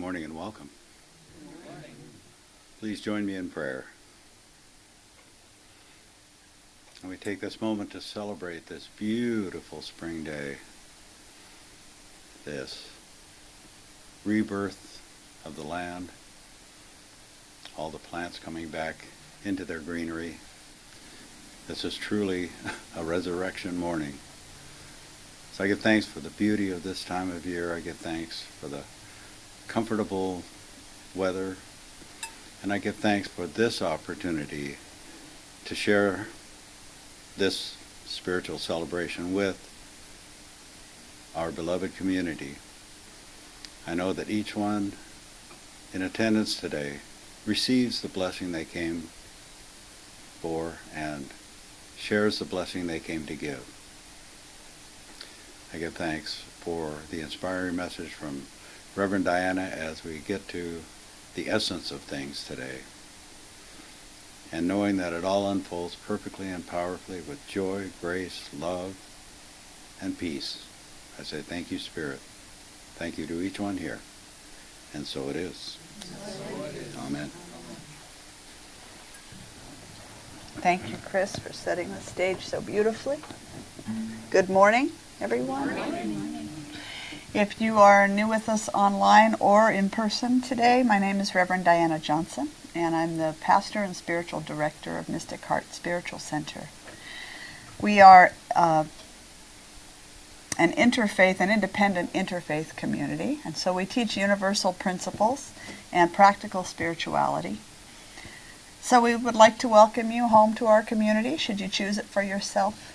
morning and welcome. Please join me in prayer. And we take this moment to celebrate this beautiful spring day, this rebirth of the land, all the plants coming back into their greenery. This is truly a resurrection morning. So I give thanks for the beauty of this time of year. I give thanks for the comfortable weather. And I give thanks for this opportunity to share this spiritual celebration with our beloved community. I know that each one in attendance today receives the blessing they came for and shares the blessing they came to give. I give thanks for the inspiring message from Reverend Diana as we get to the essence of things today. And knowing that it all unfolds perfectly and powerfully with joy, grace, love, and peace. I say thank you, Spirit. Thank you to each one here. And so it is. Amen. Thank you, Chris, for setting the stage so beautifully. Good morning, everyone. Good morning. If you are new with us online or in person today, my name is Reverend Diana Johnson, and I'm the pastor and spiritual director of Mystic Heart Spiritual Center. We are an independent interfaith community, and so we teach universal principles and practical spirituality. So we would like to welcome you home to our community, should you choose it for yourself,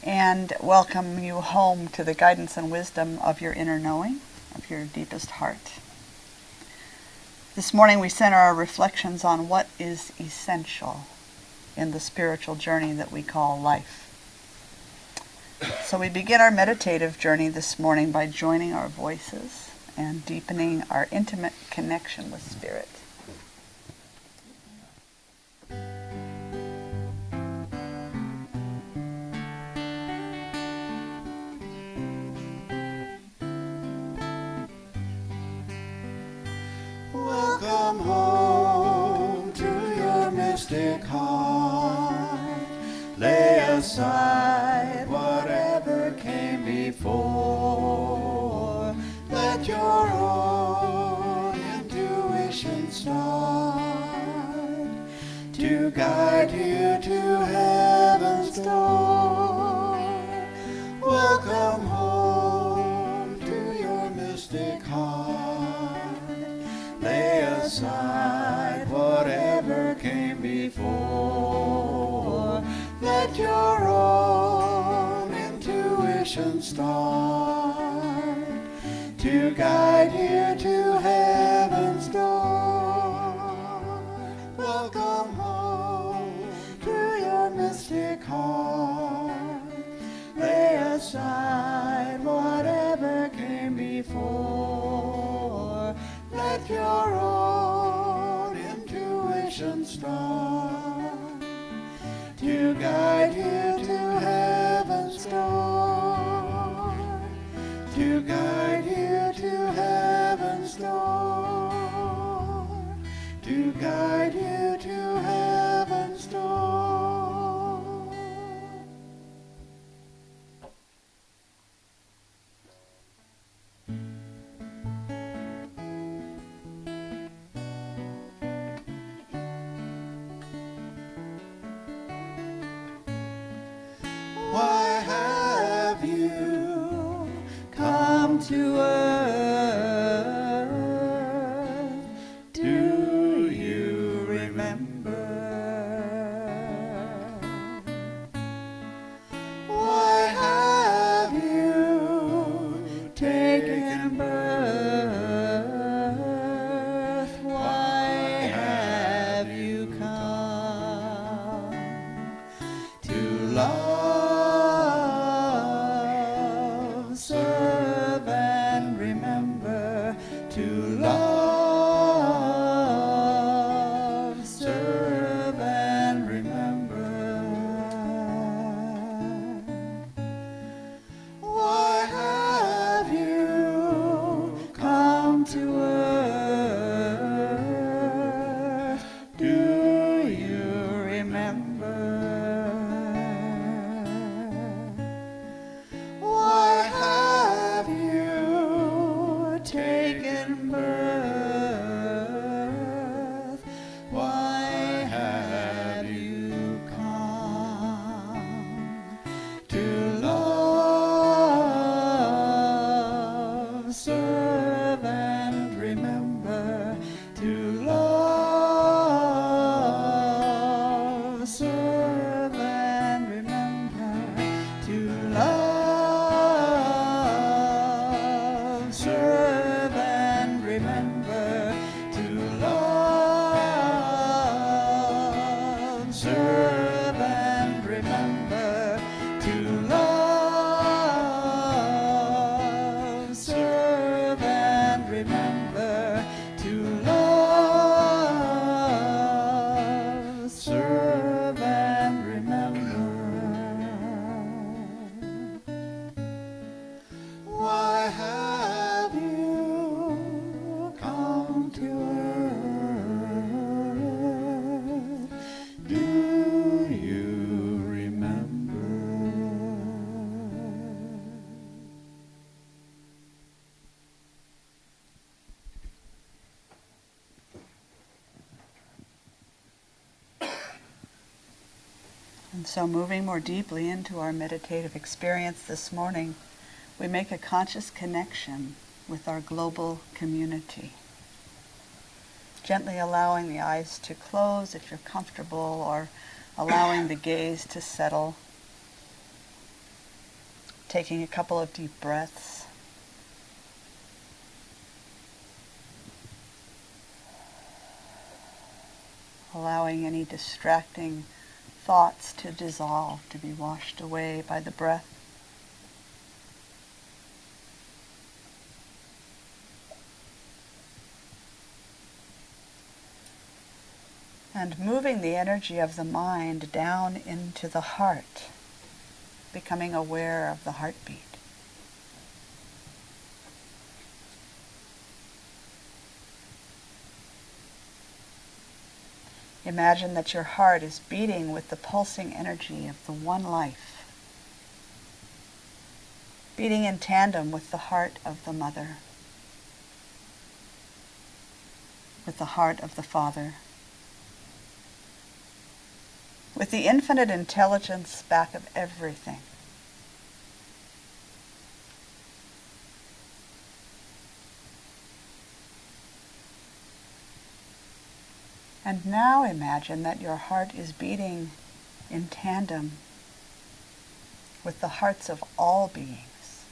and welcome you home to the guidance and wisdom of your inner knowing, of your deepest heart. This morning we center our reflections on what is essential in the spiritual journey that we call life. So we begin our meditative journey this morning by joining our voices and deepening our intimate connection with Spirit. Welcome home to your mystic heart. Lay aside whatever came before. Let your own intuition start to guide you to heaven's door. Welcome home to your mystic heart. Lay aside whatever came before. Let your own intuition start to guide you to heaven's door. Welcome home to your mystic heart. Lay aside whatever came before. Let your own intuition start to guide you to heaven's door. To guide you to heaven's door. To guide you to heaven's door. Why have you come to earth? Do you remember? Why have you taken birth? Why have you come to love, serve, and And so moving more deeply into our meditative experience this morning, we make a conscious connection with our global community. Gently allowing the eyes to close if you're comfortable, or allowing the gaze to settle. Taking a couple of deep breaths. Allowing any distracting thoughts to dissolve, to be washed away by the breath. And moving the energy of the mind down into the heart, becoming aware of the heartbeat. Imagine that your heart is beating with the pulsing energy of the one life, beating in tandem with the heart of the mother, with the heart of the father, with the infinite intelligence back of everything. And now imagine that your heart is beating in tandem with the hearts of all beings.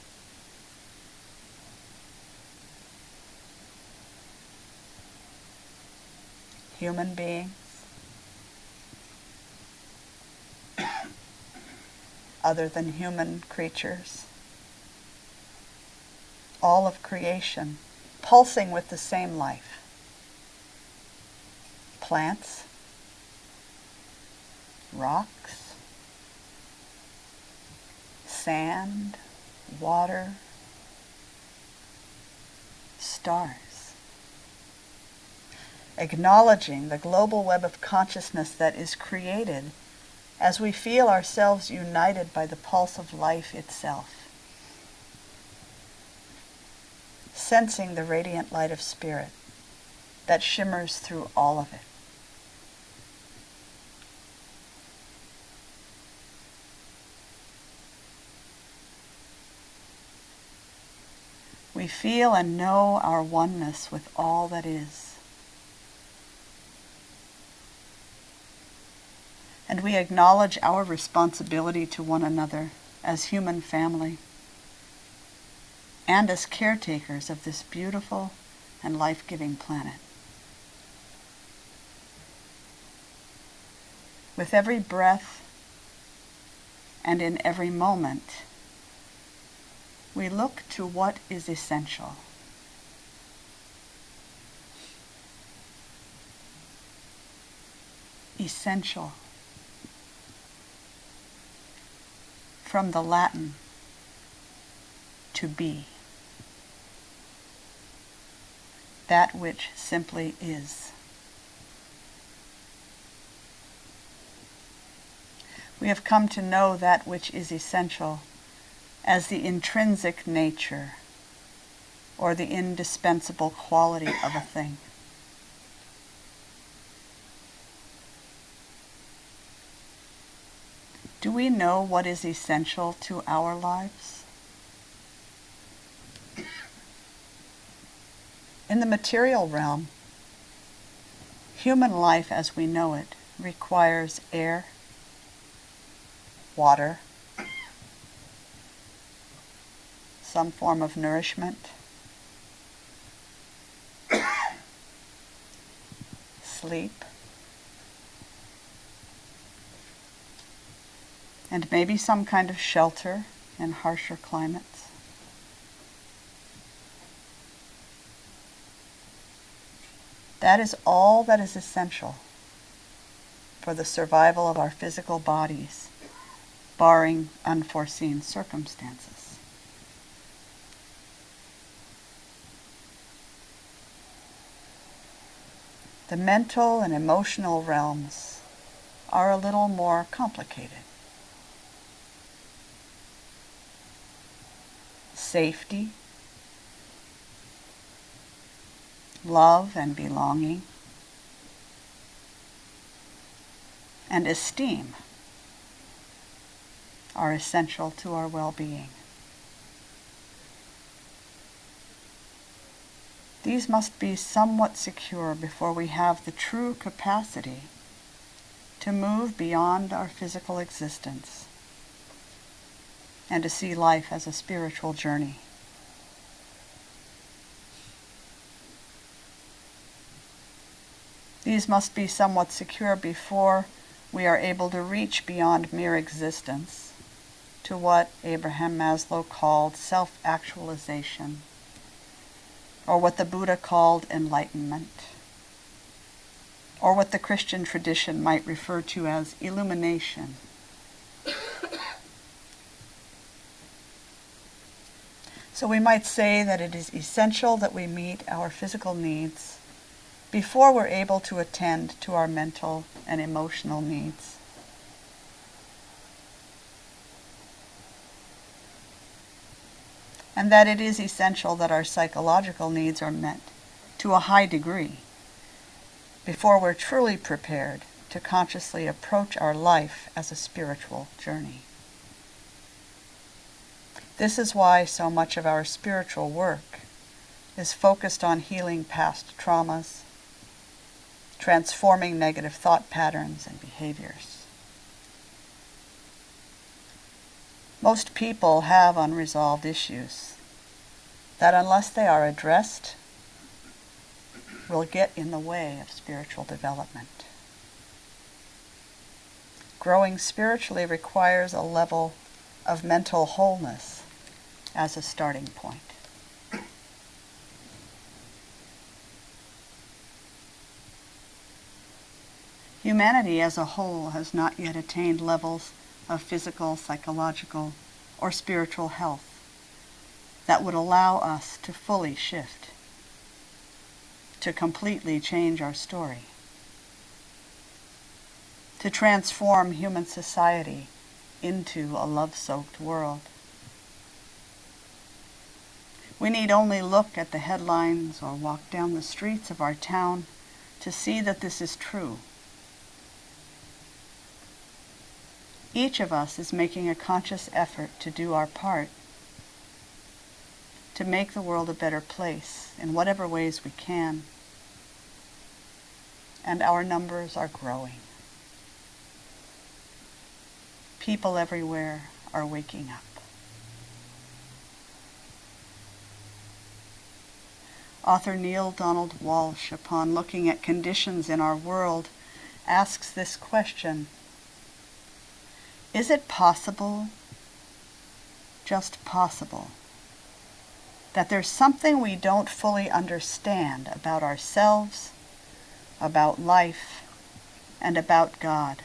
Human beings, other than human creatures, all of creation, pulsing with the same life. Plants, rocks, sand, water, stars. Acknowledging the global web of consciousness that is created as we feel ourselves united by the pulse of life itself. Sensing the radiant light of spirit that shimmers through all of it. We feel and know our oneness with all that is. And we acknowledge our responsibility to one another as human family and as caretakers of this beautiful and life-giving planet. With every breath and in every moment, we look to what is essential. Essential. From the Latin, to be. That which simply is. We have come to know that which is essential as the intrinsic nature or the indispensable quality of a thing. Do we know what is essential to our lives? In the material realm, human life as we know it requires air, water, some form of nourishment, sleep, and maybe some kind of shelter in harsher climates. That is all that is essential for the survival of our physical bodies, barring unforeseen circumstances. The mental and emotional realms are a little more complicated. Safety, love and belonging, and esteem are essential to our well-being. These must be somewhat secure before we have the true capacity to move beyond our physical existence and to see life as a spiritual journey. These must be somewhat secure before we are able to reach beyond mere existence to what Abraham Maslow called self-actualization, or what the Buddha called enlightenment, or what the Christian tradition might refer to as illumination. So we might say that it is essential that we meet our physical needs before we're able to attend to our mental and emotional needs. And that it is essential that our psychological needs are met to a high degree before we're truly prepared to consciously approach our life as a spiritual journey. This is why so much of our spiritual work is focused on healing past traumas, transforming negative thought patterns and behaviors. Most people have unresolved issues that, unless they are addressed, will get in the way of spiritual development. Growing spiritually requires a level of mental wholeness as a starting point. Humanity as a whole has not yet attained levels of physical, psychological, or spiritual health that would allow us to fully shift, to completely change our story, to transform human society into a love-soaked world. We need only look at the headlines or walk down the streets of our town to see that this is true. Each of us is making a conscious effort to do our part, to make the world a better place in whatever ways we can, and our numbers are growing. People everywhere are waking up. Author Neale Donald Walsch, upon looking at conditions in our world, asks this question: is it possible, just possible, that there's something we don't fully understand about ourselves, about life, and about God,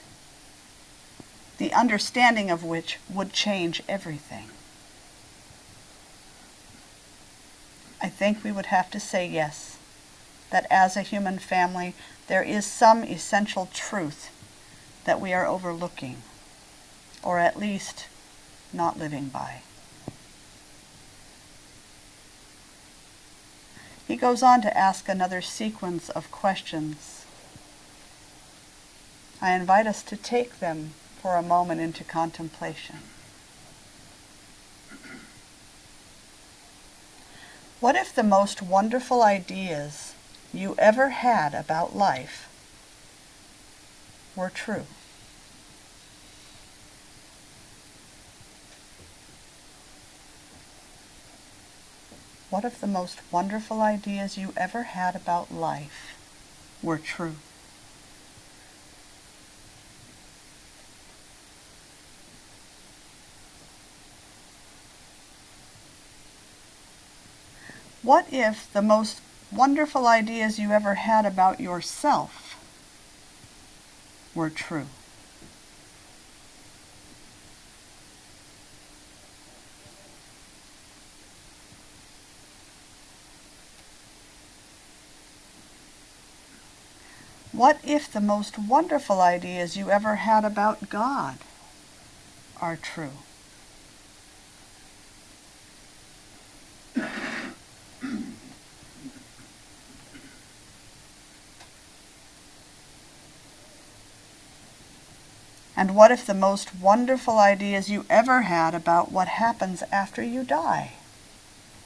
the understanding of which would change everything? I think we would have to say yes, that as a human family, there is some essential truth that we are overlooking, or at least not living by. He goes on to ask another sequence of questions. I invite us to take them for a moment into contemplation. What if the most wonderful ideas you ever had about life were true? What if the most wonderful ideas you ever had about life were true? What if the most wonderful ideas you ever had about yourself were true? What if the most wonderful ideas you ever had about God are true? And what if the most wonderful ideas you ever had about what happens after you die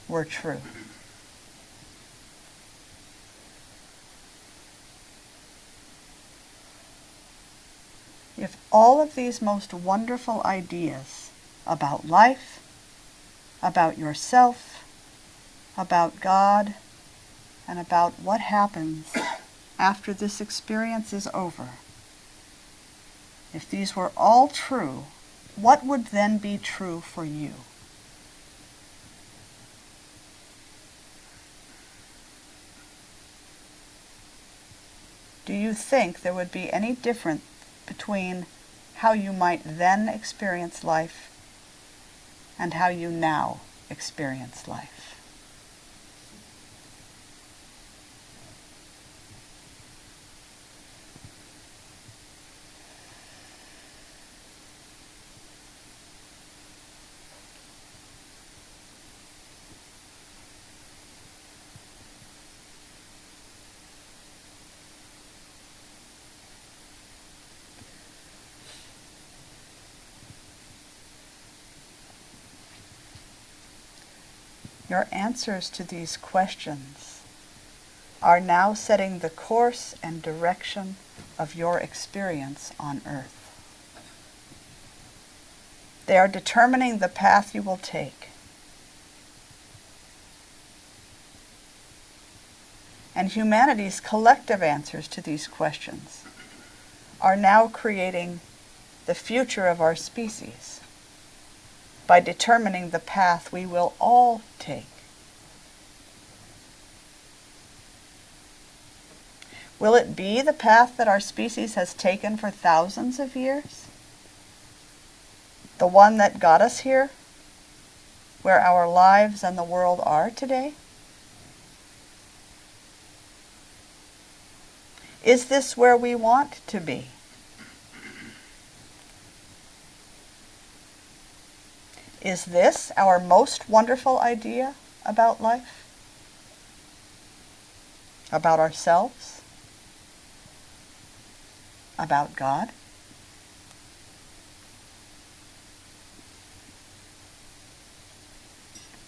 were true? If all of these most wonderful ideas about life, about yourself, about God, and about what happens after this experience is over, if these were all true, what would then be true for you? Do you think there would be any difference between how you might then experience life and how you now experience life? Your answers to these questions are now setting the course and direction of your experience on earth. They are determining the path you will take. And humanity's collective answers to these questions are now creating the future of our species by determining the path we will all take. Will it be the path that our species has taken for thousands of years? The one that got us here, where our lives and the world are today? Is this where we want to be? Is this our most wonderful idea about life? About ourselves? About God?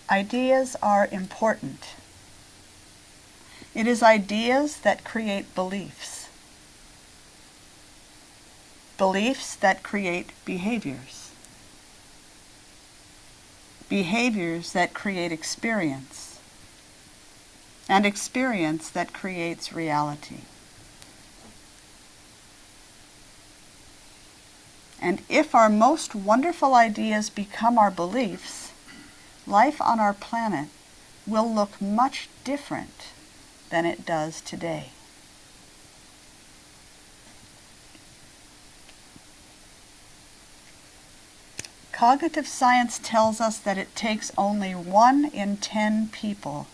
Ideas are important. It is ideas that create beliefs. Beliefs that create behaviors. Behaviors that create experience. And experience that creates reality. And if our most wonderful ideas become our beliefs, life on our planet will look much different than it does today. Cognitive science tells us that it takes only 1 in 10 people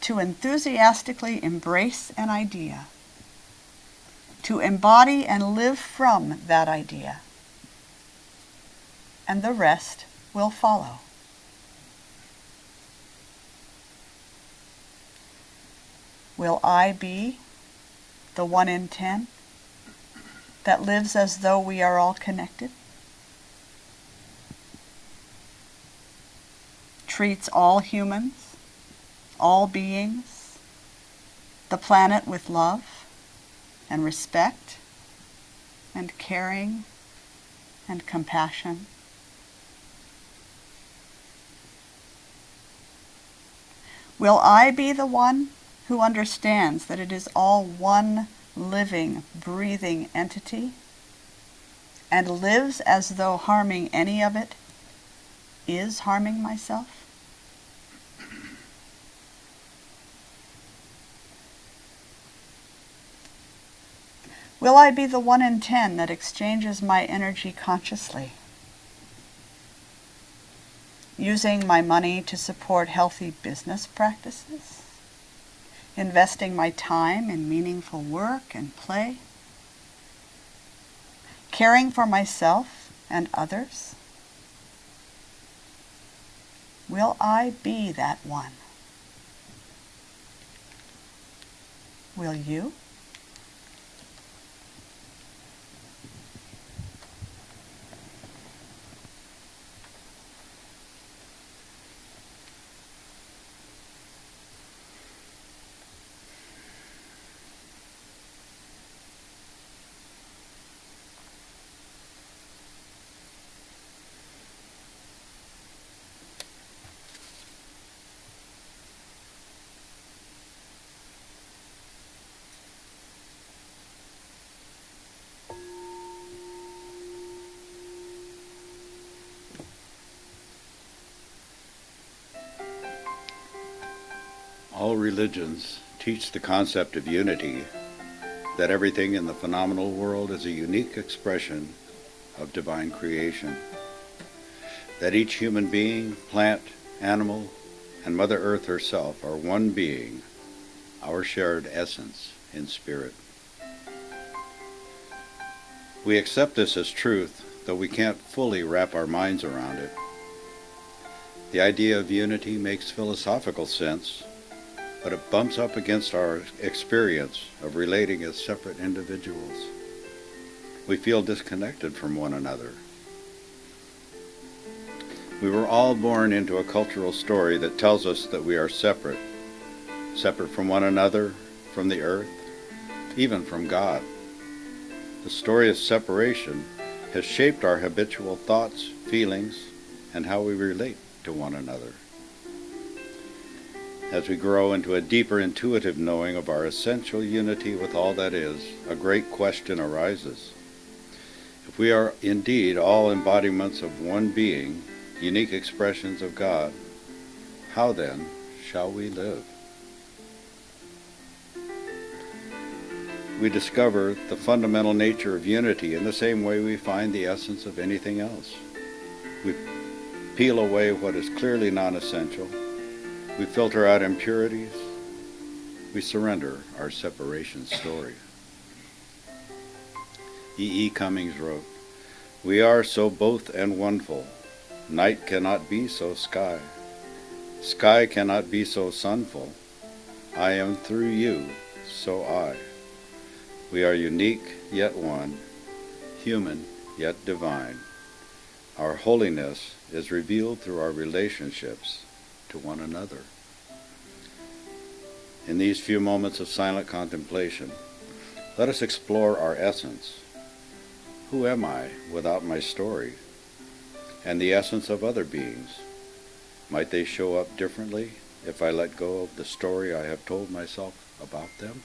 to enthusiastically embrace an idea, to embody and live from that idea, and the rest will follow. Will I be the 1 in 10 that lives as though we are all connected? Treats all humans, all beings, the planet with love and respect and caring and compassion? Will I be the one who understands that it is all one living, breathing entity and lives as though harming any of it is harming myself? Will I be the 1 in 10 that exchanges my energy consciously, using my money to support healthy business practices, investing my time in meaningful work and play, caring for myself and others? Will I be that one? Will you? religions teach the concept of unity, that everything in the phenomenal world is a unique expression of divine creation, that each human being, plant, animal, and Mother Earth herself are one being, our shared essence in spirit. We accept this as truth, though we can't fully wrap our minds around it. The idea of unity makes philosophical sense, but it bumps up against our experience of relating as separate individuals. We feel disconnected from one another. We were all born into a cultural story that tells us that we are separate, separate from one another, from the earth, even from God. The story of separation has shaped our habitual thoughts, feelings, and how we relate to one another. As we grow into a deeper intuitive knowing of our essential unity with all that is, a great question arises. If we are indeed all embodiments of one being, unique expressions of God, how then shall we live? We discover the fundamental nature of unity in the same way we find the essence of anything else. We peel away what is clearly non-essential. We filter out impurities. We surrender our separation story. E. E. Cummings wrote, "We are so both and oneful. Night cannot be so sky. Sky cannot be so sunful. I am through you, so I. We are unique yet one, human yet divine. Our holiness is revealed through our relationships to one another." In these few moments of silent contemplation, let us explore our essence. Who am I without my story? And the essence of other beings? Might they show up differently if I let go of the story I have told myself about them?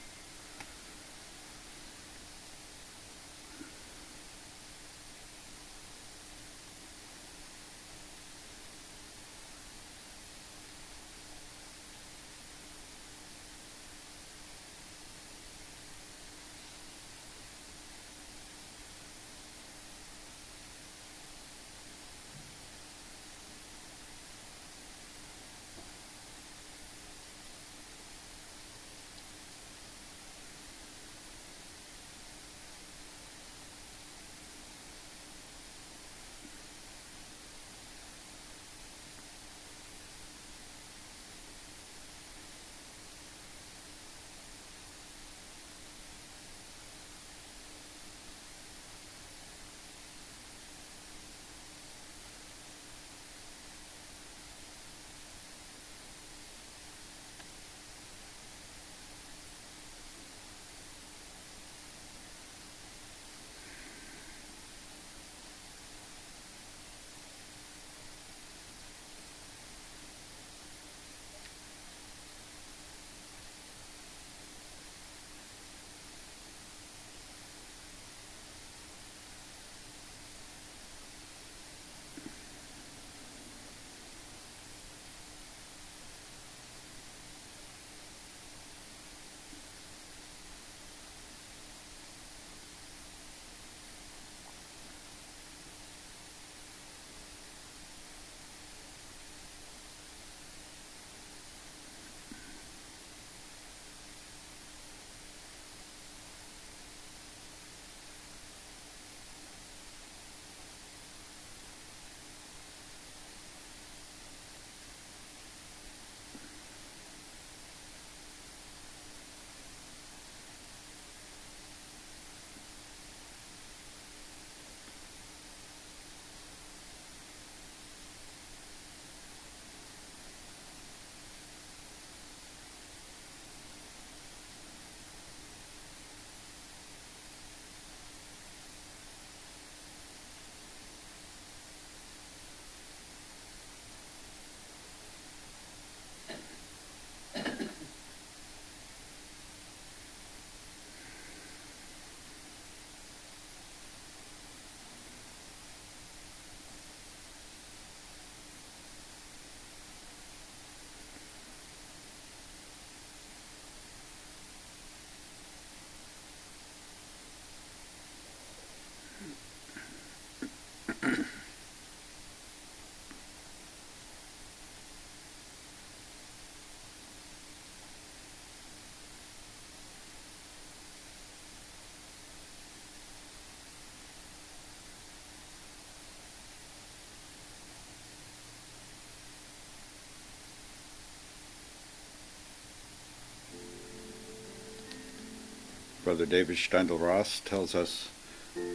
Brother David Steindl-Ross tells us,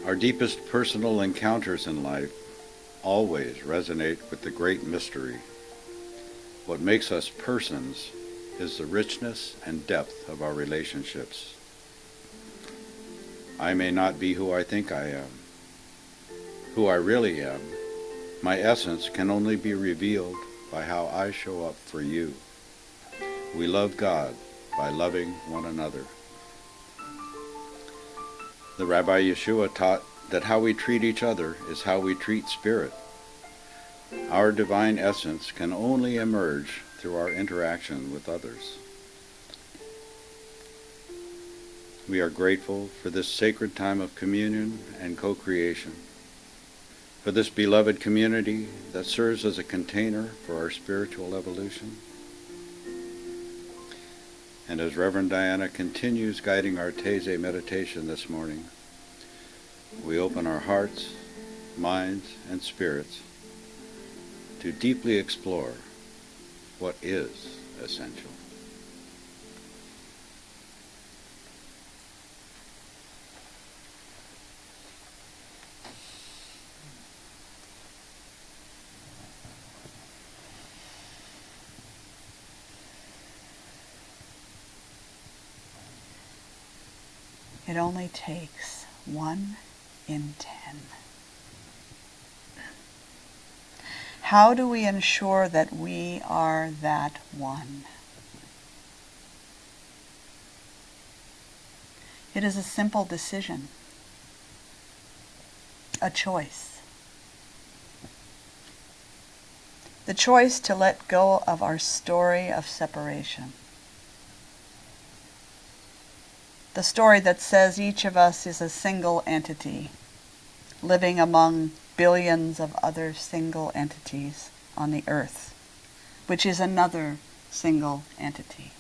our deepest personal encounters in life always resonate with the great mystery. What makes us persons is the richness and depth of our relationships. I may not be who I think I am, who I really am. My essence can only be revealed by how I show up for you. We love God by loving one another. The Rabbi Yeshua taught that how we treat each other is how we treat spirit. Our divine essence can only emerge through our interaction with others. We are grateful for this sacred time of communion and co-creation, for this beloved community that serves as a container for our spiritual evolution. And as Reverend Diana continues guiding our Taizé meditation this morning, we open our hearts, minds, and spirits to deeply explore what is essential. It only takes 1 in 10. How do we ensure that we are that one? It is a simple decision, a choice. The choice to let go of our story of separation. The story that says each of us is a single entity, living among billions of other single entities on the earth, which is another single entity.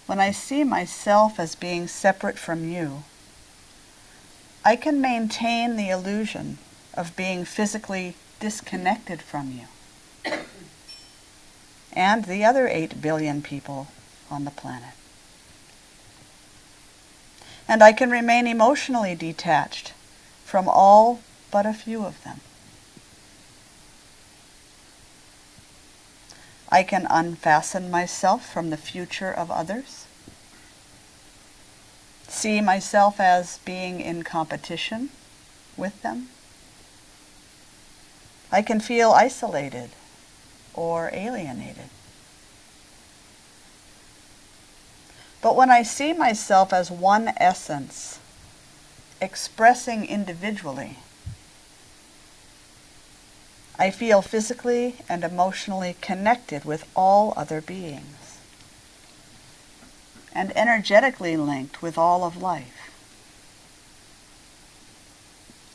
When I see myself as being separate from you, I can maintain the illusion of being physically disconnected from you and the other 8 billion people on the planet. And I can remain emotionally detached from all but a few of them. I can unfasten myself from the future of others, see myself as being in competition with them. I can feel isolated or alienated. But when I see myself as one essence, expressing individually, I feel physically and emotionally connected with all other beings and energetically linked with all of life.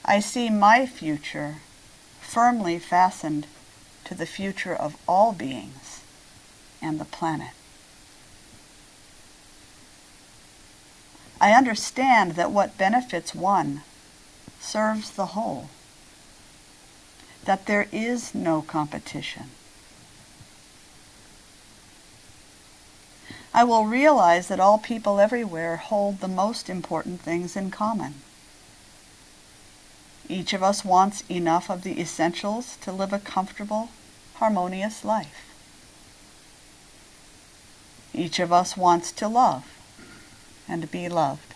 I see my future firmly fastened to the future of all beings and the planet. I understand that what benefits one serves the whole, that there is no competition. I will realize that all people everywhere hold the most important things in common. Each of us wants enough of the essentials to live a comfortable, harmonious life. Each of us wants to love and be loved.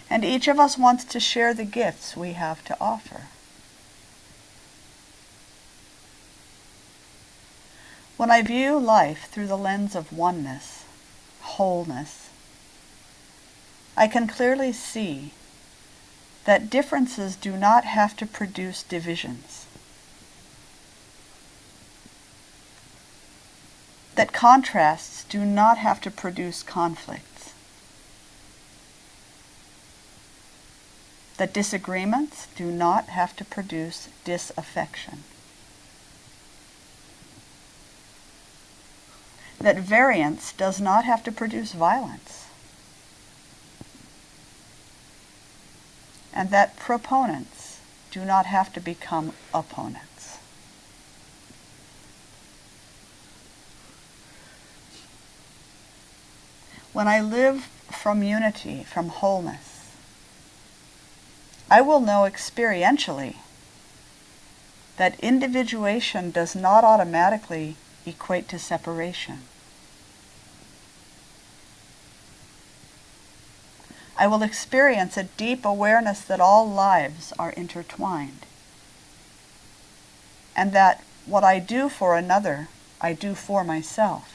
And each of us wants to share the gifts we have to offer. When I view life through the lens of oneness, wholeness, I can clearly see that differences do not have to produce divisions, that contrasts do not have to produce conflicts, that disagreements do not have to produce disaffection, that variance does not have to produce violence, and that proponents do not have to become opponents. when I live from unity, from wholeness, I will know experientially that individuation does not automatically equate to separation. I will experience a deep awareness that all lives are intertwined, and that what I do for another, I do for myself.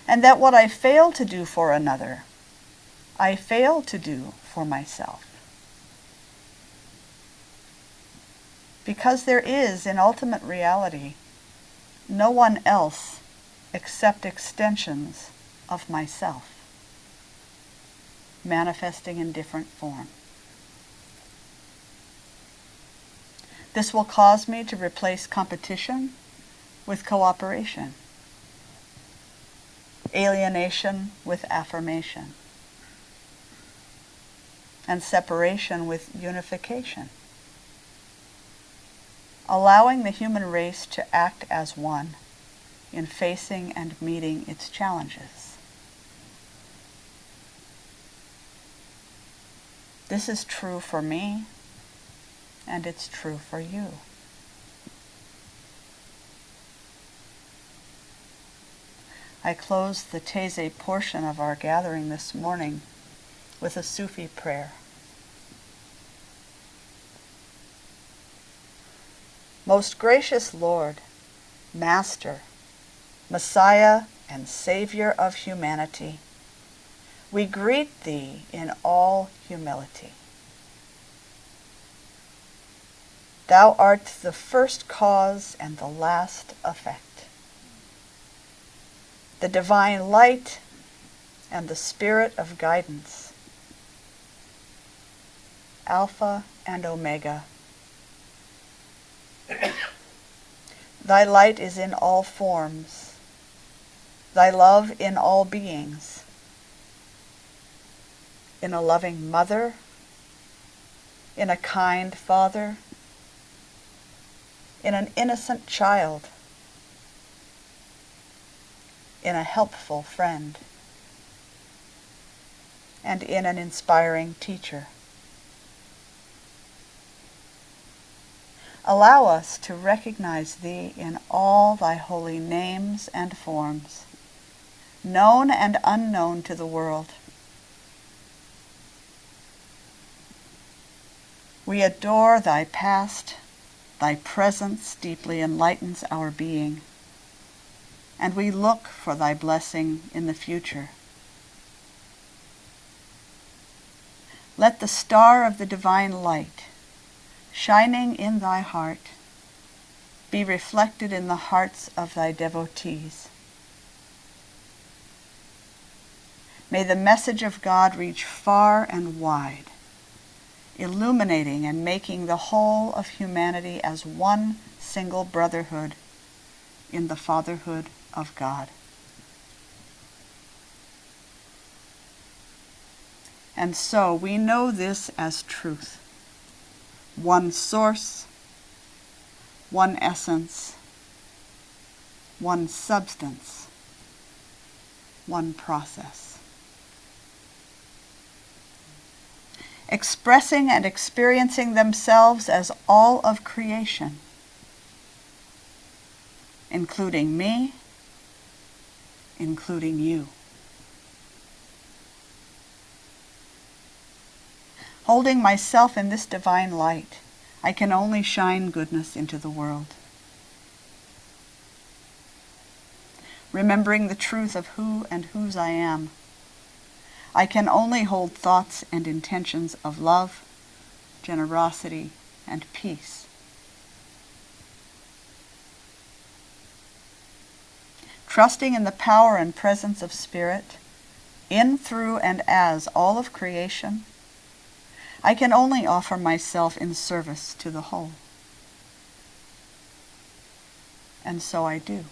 And that what I fail to do for another, I fail to do for myself. Because there is, in ultimate reality, no one else except extensions of myself, manifesting in different form. This will cause me to replace competition with cooperation, alienation with affirmation, and separation with unification, allowing the human race to act as one in facing and meeting its challenges. This is true for me, and it's true for you. I close the Taizé portion of our gathering this morning with a Sufi prayer. Most gracious Lord, Master, Messiah, and Savior of humanity, we greet Thee in all humility. Thou art the first cause and the last effect, the divine light and the spirit of guidance, Alpha and Omega. Thy light is in all forms, Thy love in all beings, in a loving mother, in a kind father, in an innocent child, in a helpful friend, and in an inspiring teacher. Allow us to recognize Thee in all Thy holy names and forms, known and unknown to the world. We adore Thy past, Thy presence deeply enlightens our being, and we look for Thy blessing in the future. Let the star of the divine light, shining in Thy heart, be reflected in the hearts of Thy devotees. May the message of God reach far and wide, illuminating and making the whole of humanity as one single brotherhood in the fatherhood of God. And so we know this as truth. One source, one essence, one substance, one process. Expressing and experiencing themselves as all of creation, including me, including you. Holding myself in this divine light, I can only shine goodness into the world. Remembering the truth of who and whose I am, I can only hold thoughts and intentions of love, generosity, and peace. Trusting in the power and presence of Spirit, in, through, and as all of creation, I can only offer myself in service to the whole. And so I do,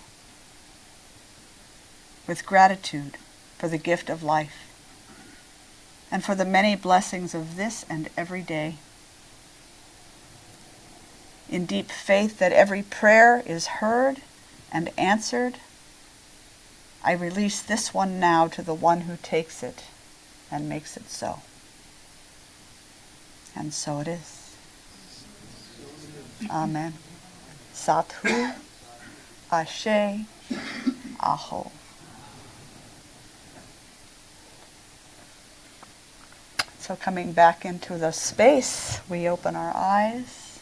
with gratitude for the gift of life and for the many blessings of this and every day, in deep faith that every prayer is heard and answered, I release this one now to the one who takes it and makes it so. And so it is. Amen. Sathu, Ashe, Aho. So coming back into the space, we open our eyes,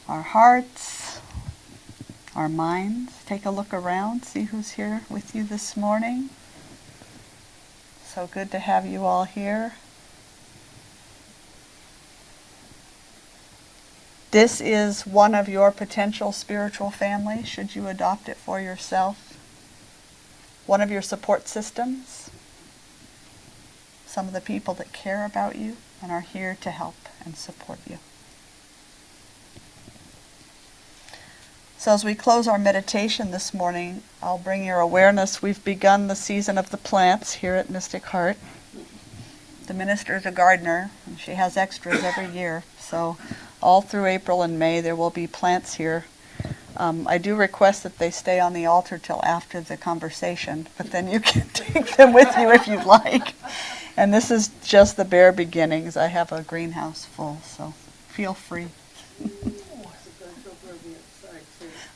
our hearts, our minds. Take a look around, see who's here with you this morning. So good to have you all here. This is one of your potential spiritual families, should you adopt it for yourself. One of your support systems. Some of the people that care about you and are here to help and support you. So as we close our meditation this morning, I'll bring your awareness. We've begun the season of the plants here at Mystic Heart. The minister is a gardener, and she has extras every year. So all through April and May, there will be plants here. I do request that they stay on the altar till after the conversation, but then you can take them with you if you'd like. And this is just the bare beginnings. I have a greenhouse full, so feel free.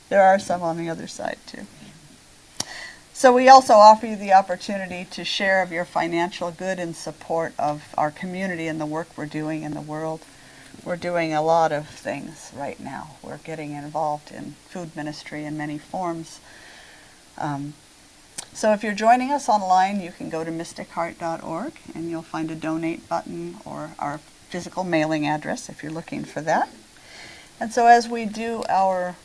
There are some on the other side too. So we also offer you the opportunity to share of your financial good in support of our community and the work we're doing in the world. We're doing a lot of things right now. We're getting involved in food ministry in many forms. So if you're joining us online, you can go to mysticheart.org and you'll find a donate button or our physical mailing address if you're looking for that. And so as we do our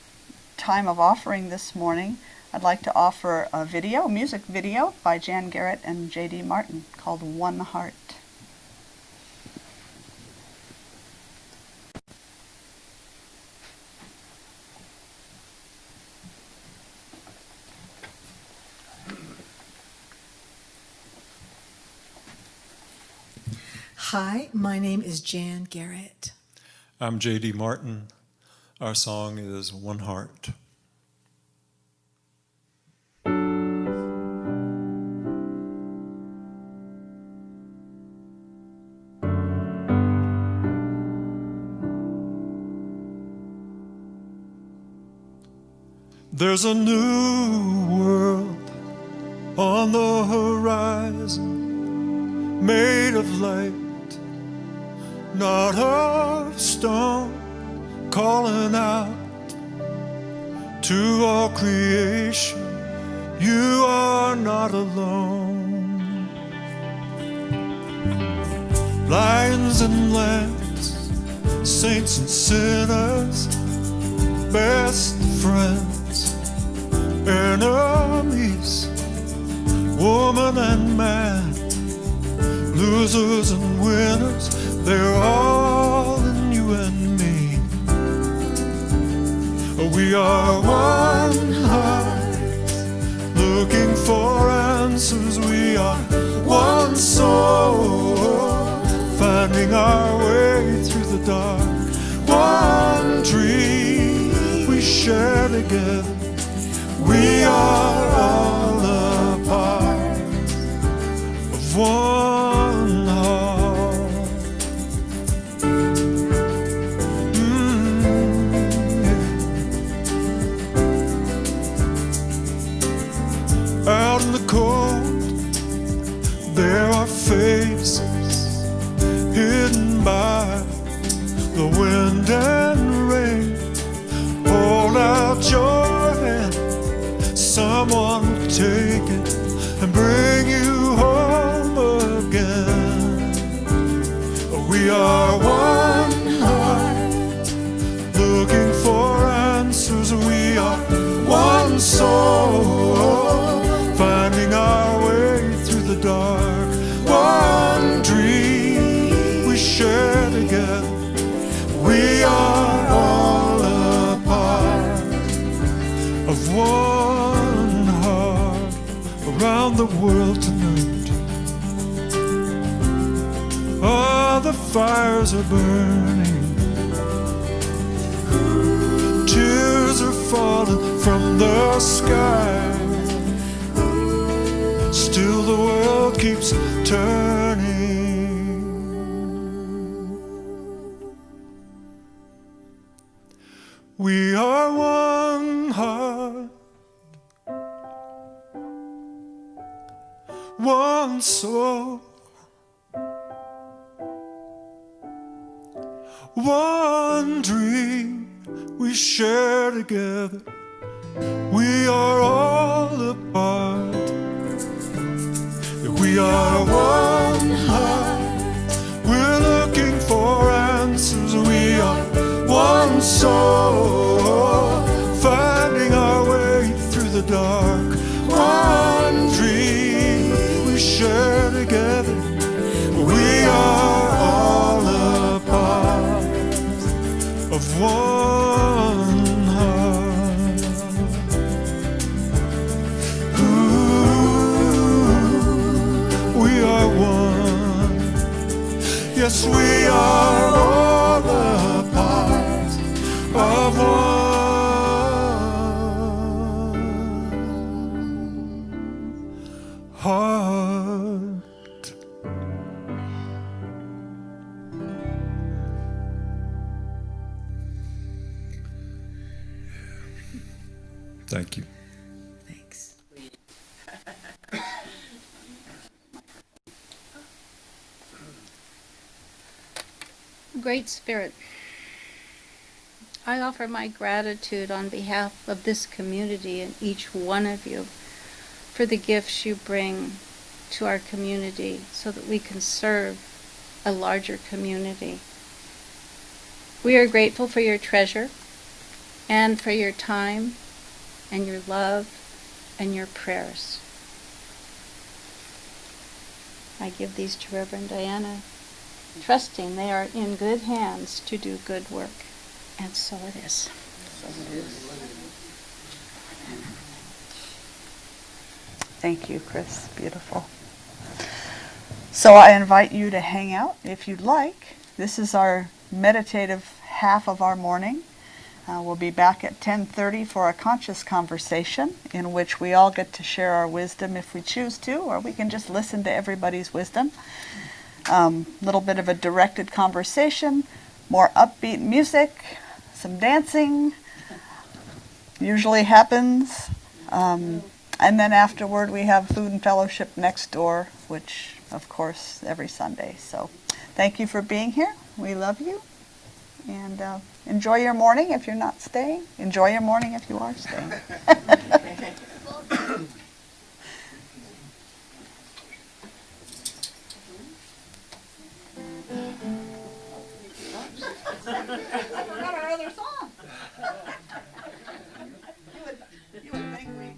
time of offering this morning, I'd like to offer a music video by Jan Garrett and J.D. Martin called One Heart. Hi, my name is Jan Garrett. I'm J.D. Martin. Our song is One Heart. There's a new world on the horizon, made of light, not of stone, calling out to all creation, you are not alone. Lions and lambs, saints and sinners, best friends, enemies, woman and man, losers and winners, they're all in you and me. We are one heart, looking for answers. We are one soul, finding our way through the dark. One dream we share together. We are all a part of one heart. Out in the cold, there are faces hidden by the wind and rain. Hold out your hand, someone will take it and bring you home again. We are one heart, looking for answers. We are one soul, finding our way through the dark. One dream we share together. We are all a part of one heart around the world tonight. Oh, the fires are burning, tears are falling from the sky. world keeps turning. We are one heart, one soul, one dream we share together. We are all apart. We are one heart. We're looking for answers. We are one soul, finding our way through the dark. One dream we share together. We are all a part of one heart. Ooh, we are one. Yes, we are all a part of one heart. Thank you. Thanks. Great Spirit, I offer my gratitude on behalf of this community and each one of you for the gifts you bring to our community so that we can serve a larger community. We are grateful for your treasure and for your time and your love and your prayers. I give these to Reverend Diana, trusting they are in good hands to do good work. And so it is. Thank you, Chris. Beautiful. So I invite you to hang out if you'd like. This is our meditative half of our morning. We'll be back at 10:30 for a conscious conversation in which we all get to share our wisdom if we choose to, or we can just listen to everybody's wisdom. Little bit of a directed conversation, more upbeat music, some dancing usually happens. And then afterward we have food and fellowship next door, which of course every Sunday. So thank you for being here. We love you. And enjoy your morning if you're not staying. Enjoy your morning if you are staying.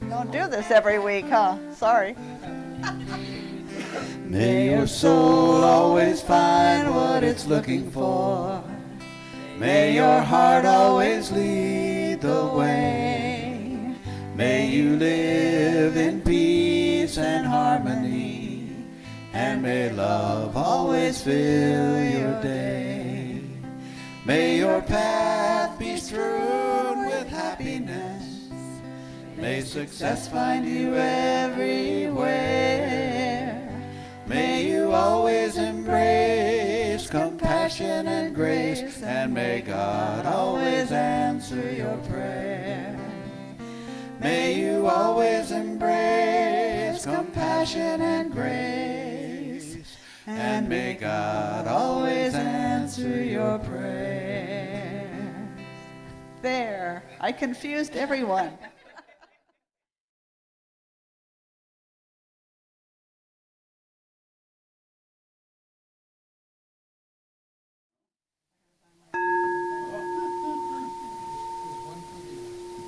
Don't do this every week, huh? Sorry. May your soul always find what it's looking for. May your heart always lead the way. May you live in peace and harmony. And may love always fill your day. May your path be strewn with happiness. May success find you everywhere. May you always embrace compassion and grace. And may God always answer your prayer. May you always embrace compassion and grace. And may God always answer your prayer. There. I confused everyone.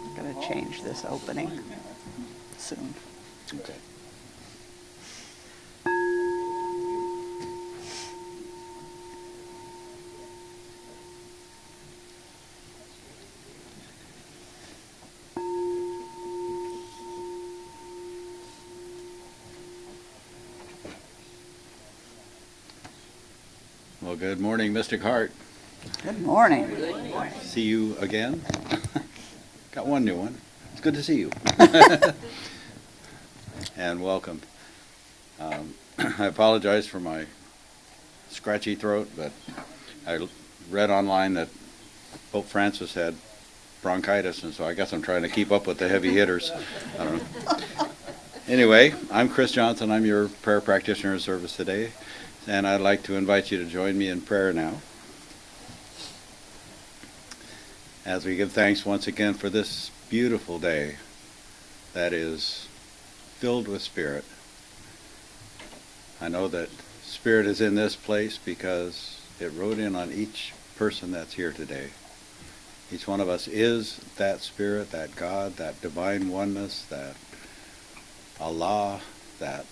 I'm going to change this opening soon. Okay. Well, good morning, Mystic Heart. Good morning. See you again. Got one new one. It's good to see you. And welcome. I apologize for my scratchy throat, but I read online that Pope Francis had bronchitis, and so I guess I'm trying to keep up with the heavy hitters. I don't know. Anyway, I'm Chris Johnson. I'm your prayer practitioner in service today, and I'd like to invite you to join me in prayer now as we give thanks once again for this beautiful day that is filled with Spirit. I know that Spirit is in this place because it rode in on each person that's here today. Each one of us is that Spirit, that God, that divine oneness, that Allah, that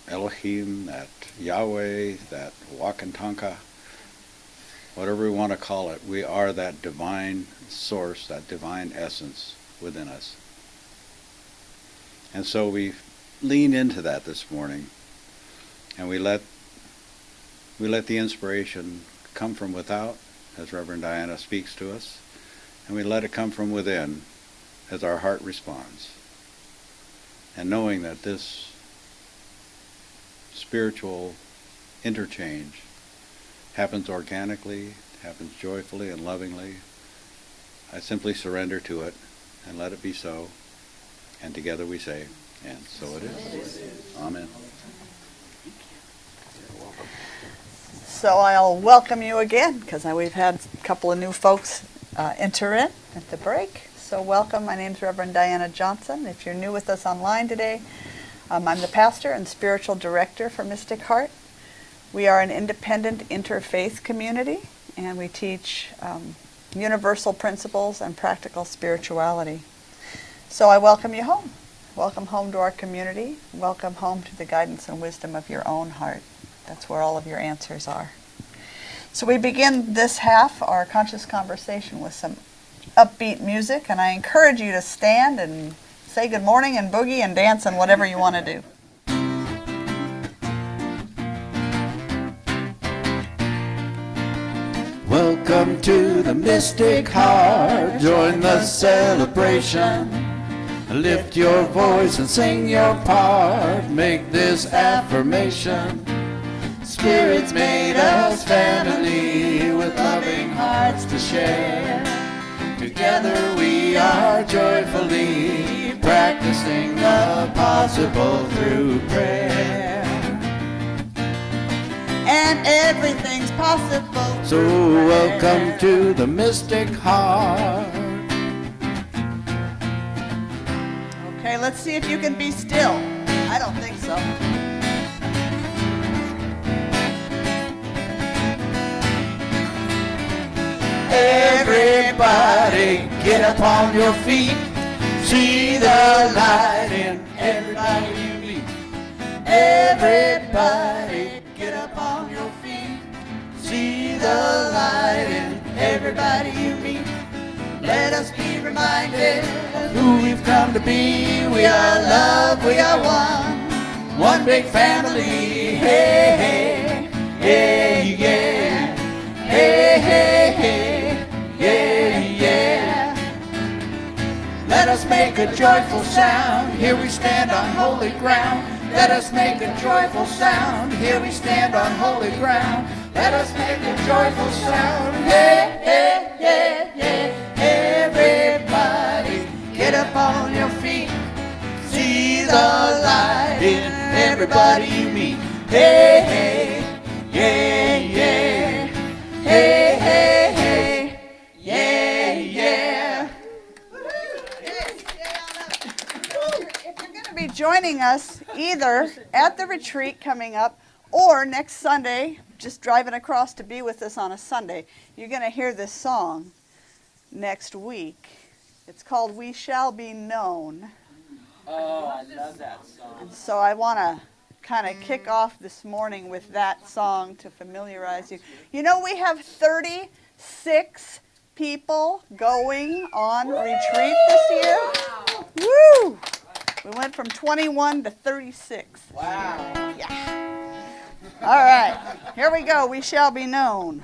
Elohim, that Yahweh, that Wakantanka, whatever we want to call it. We are that divine source, that divine essence within us. And so we lean into that this morning, and we let the inspiration come from without, as Reverend Diana speaks to us, and we let it come from within as our heart responds. And knowing that this spiritual interchange happens organically, happens joyfully and lovingly, I simply surrender to it and let it be so. And together we say, and so it is. Amen. So I'll welcome you again, because we've had a couple of new folks enter in at the break. So welcome. My name's Reverend Diana Johnson. If you're new with us online today, I'm the pastor and spiritual director for Mystic Heart. We are an independent interfaith community, and we teach universal principles and practical spirituality. So I welcome you home. Welcome home to our community. Welcome home to the guidance and wisdom of your own heart. That's where all of your answers are. So we begin this half, our conscious conversation, with some upbeat music, and I encourage you to stand and say good morning and boogie and dance and whatever you want to do. Welcome to the Mystic Heart. Join the celebration. Lift your voice and sing your part. Make this affirmation. Spirit's made us family with loving hearts to share. Together we are joyfully practicing the possible through prayer. And everything's possible. So welcome to the Mystic Heart. Okay, let's see if you can be still. I don't think so. Everybody get up on your feet. See the light in everybody you meet. Everybody get up on your feet. See the light in everybody you meet. Let us be reminded of who we've come to be. We are love, we are one. One big family. Hey, hey, hey, yeah. Hey, hey, hey, yeah, yeah. Let us make a joyful sound. Here we stand on holy ground. Let us make a joyful sound. Here we stand on holy ground. Let us make a joyful sound. Hey, hey, hey, hey. Everybody, get up on your feet. See the light in everybody you meet. Hey, hey, yeah, yeah. Hey, hey, hey, yeah, yeah. If you're going to be joining us either at the retreat coming up or next Sunday, just driving across to be with us on a Sunday, you're going to hear this song next week. It's called We Shall Be Known. Oh, I love that song. And so I want to kind of kick off this morning with that song to familiarize you. You know, we have 36 people going on retreat this year. Woo! We went from 21 to 36. Wow. Yeah. All right. Here we go. We shall be known.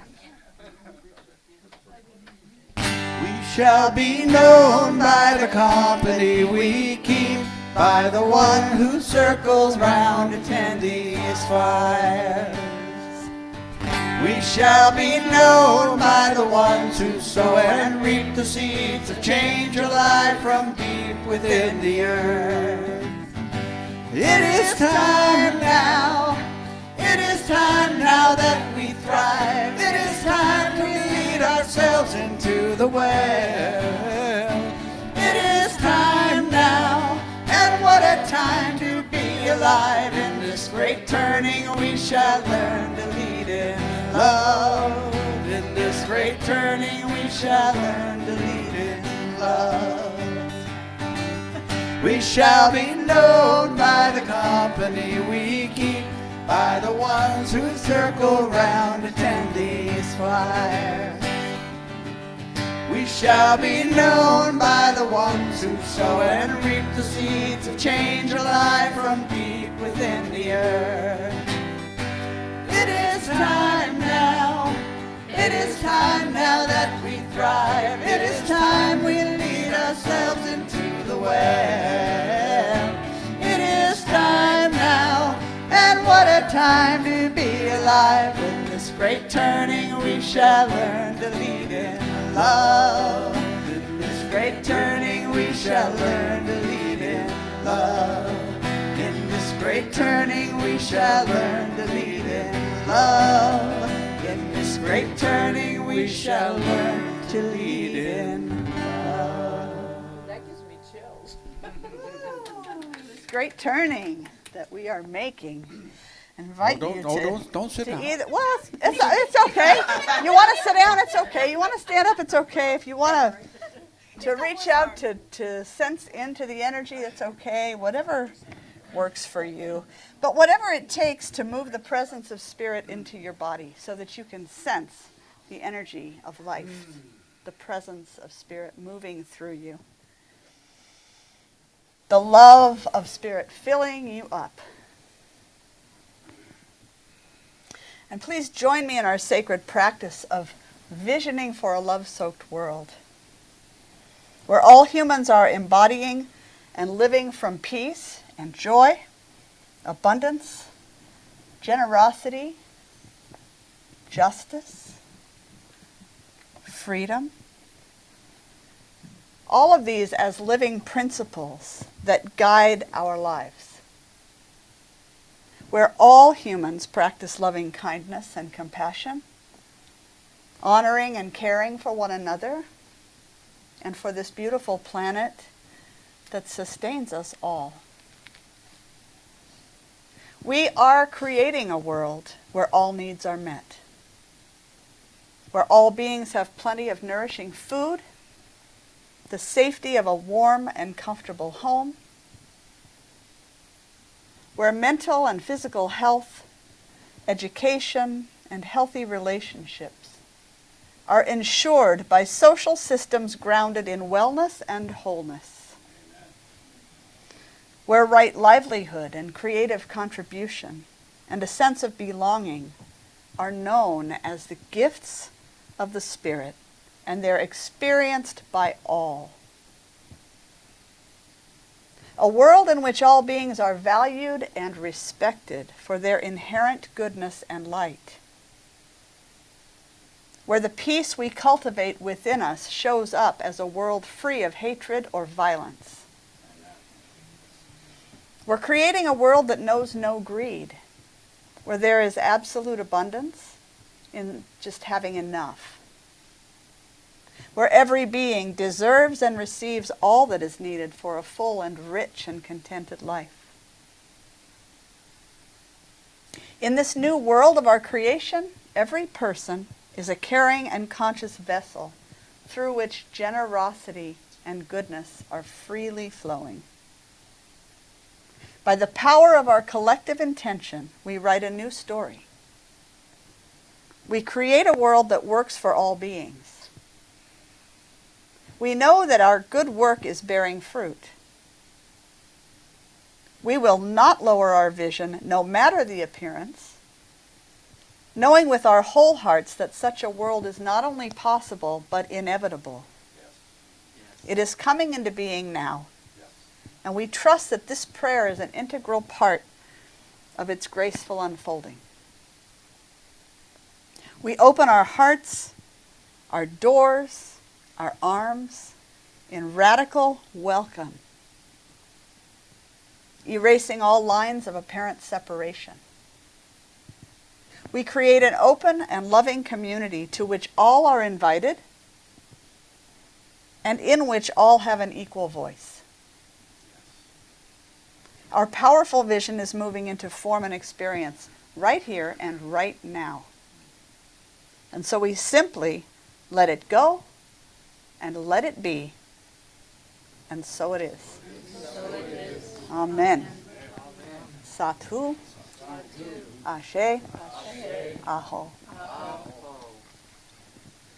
We shall be known by the company we keep. by the one who circles round attending his fires. We shall be known by the ones who sow and reap the seeds of change alive from deep within the earth. It is time now, it is time now that we thrive. It is time to lead ourselves into the well. It is time now, and what a time to be alive. In this great turning we shall learn to lead in love. In this great turning we shall learn to lead in love. We shall be known by the company we keep, by the ones who circle round attending his fire. We shall be known by the ones who sow and reap the seeds of change alive from deep within the earth. It is time now, it is time now that we thrive. It is time we lead ourselves into the well. It is time now, and what a time to be alive. In this great turning we shall learn to lead in love. In this great turning we shall learn to lead in love. In this great turning we shall learn to lead in love. In this great turning we shall learn to lead in love. That gives me chills. This great turning that we are making. Invite you to don't sit down. either. Well, it's okay. You want to sit down? It's okay. You want to stand up? It's okay. If you want to reach out to sense into the energy, it's okay. Whatever works for you. But whatever it takes to move the presence of spirit into your body so that you can sense the energy of life, the presence of spirit moving through you. The love of spirit filling you up. And please join me in our sacred practice of visioning for a love-soaked world, where all humans are embodying and living from peace and joy, abundance, generosity, justice, freedom. All of these as living principles that guide our lives, where all humans practice loving kindness and compassion, honoring and caring for one another, and for this beautiful planet that sustains us all. We are creating a world where all needs are met, where all beings have plenty of nourishing food, the safety of a warm and comfortable home, where mental and physical health, education, and healthy relationships are ensured by social systems grounded in wellness and wholeness, where right livelihood and creative contribution and a sense of belonging are known as the gifts of the Spirit, and they're experienced by all. A world in which all beings are valued and respected for their inherent goodness and light, where the peace we cultivate within us shows up as a world free of hatred or violence. We're creating a world that knows no greed, where there is absolute abundance in just having enough, where every being deserves and receives all that is needed for a full and rich and contented life. In this new world of our creation, every person is a caring and conscious vessel through which generosity and goodness are freely flowing. By the power of our collective intention, we write a new story. We create a world that works for all beings. We know that our good work is bearing fruit. We will not lower our vision, no matter the appearance, knowing with our whole hearts that such a world is not only possible, but inevitable. It is coming into being now. And we trust that this prayer is an integral part of its graceful unfolding. We open our hearts, our doors, our arms in radical welcome, erasing all lines of apparent separation. We create an open and loving community to which all are invited and in which all have an equal voice. Our powerful vision is moving into form and experience right here and right now. And so we simply let it go and let it be. And so it is. Amen. Satu. Ashe. Aho.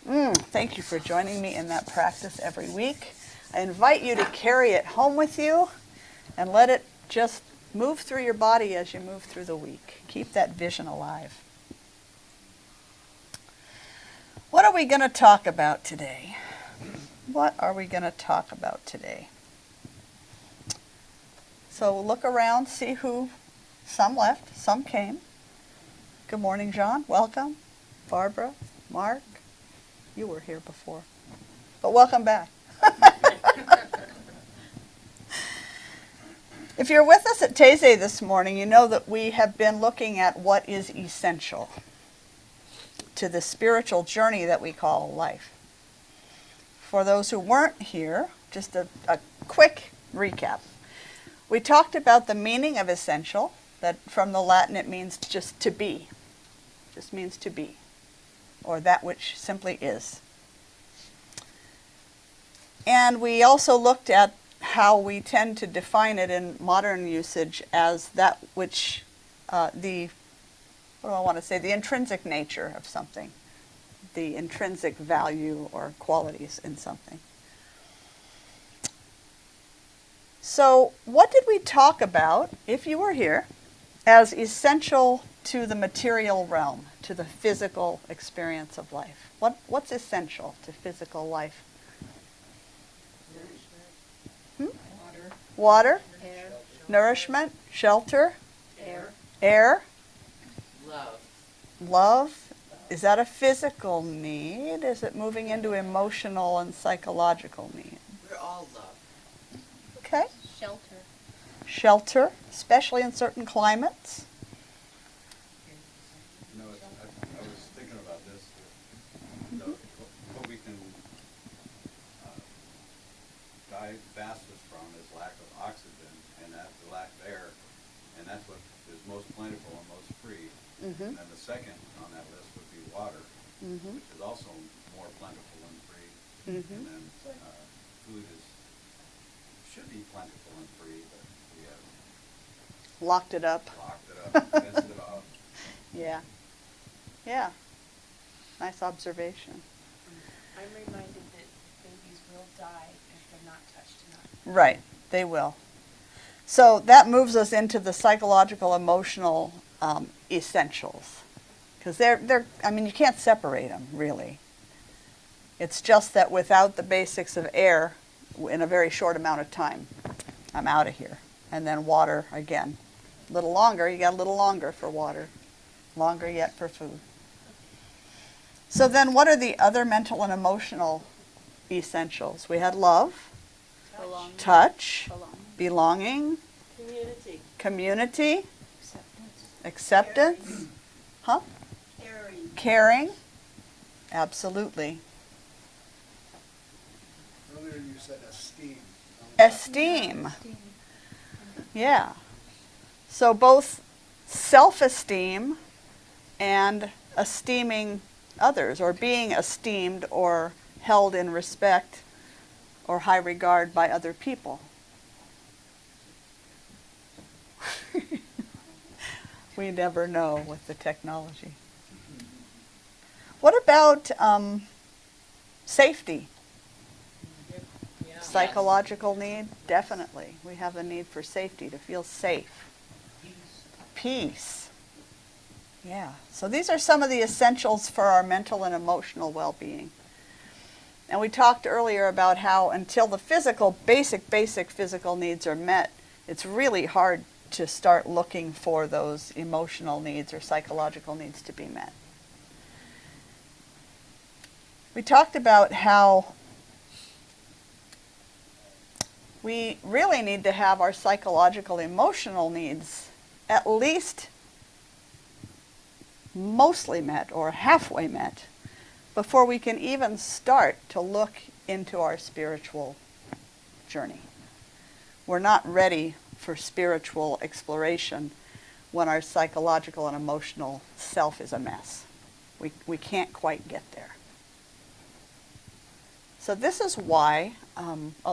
Thank you for joining me in that practice every week. I invite you to carry it home with you and let it just move through your body as you move through the week. Keep that vision alive. What are we going to talk about today? What are we going to talk about today? So look around, see who, some left, some came. Good morning, John. Welcome. Barbara, Mark, you were here before. But welcome back. If you're with us at Taizé this morning, you know that we have been looking at what is essential to the spiritual journey that we call life. For those who weren't here, just a quick recap. We talked about the meaning of essential, that from the Latin it means just to be. Just means to be, or that which simply is. And we also looked at how we tend to define it in modern usage as that which, the intrinsic nature of something, the intrinsic value or qualities in something. So what did we talk about, if you were here, as essential to the material realm, to the physical experience of life? What's essential to physical life? Water, Air. nourishment, shelter, Air. air, Love. love. Is that a physical need? Is it moving into emotional and psychological need? We're all love. Okay. Shelter. Shelter, especially in certain climates. You know, I was thinking about this, what we can die fastest from is lack of oxygen, and that's the lack of air, and that's what is most plentiful and most free. Mm-hmm. And then the second on that list would be water, Mm-hmm. which is also more plentiful and free. Mm-hmm. And then food should be plentiful and free, but we have Locked it up. locked it up, fenced it off. Yeah. Yeah. Nice observation. I'm reminded that babies will die if they're not touched enough. Right, they will. So that moves us into the psychological, emotional essentials. Because you can't separate them, really. It's just that without the basics of air, in a very short amount of time, I'm out of here. And then water, again, a little longer, you got a little longer for water. Longer yet for food. So then what are the other mental and emotional essentials? We had love, Belonging. touch, Belonging. belonging, Community. community, Acceptance. acceptance, huh? Caring. Caring, absolutely. Earlier you said esteem. Esteem, yeah. So both self-esteem and esteeming others, or being esteemed or held in respect or high regard by other people. We never know with the technology. What about safety? Psychological need? Definitely. We have a need for safety, to feel safe. Peace. Yeah. So these are some of the essentials for our mental and emotional well-being. And we talked earlier about how until the physical, basic physical needs are met, it's really hard to start looking for those emotional needs or psychological needs to be met. We talked about how we really need to have our psychological, emotional needs at least mostly met or halfway met before we can even start to look into our spiritual journey. We're not ready for spiritual exploration when our psychological and emotional self is a mess. We can't quite get there. So this is why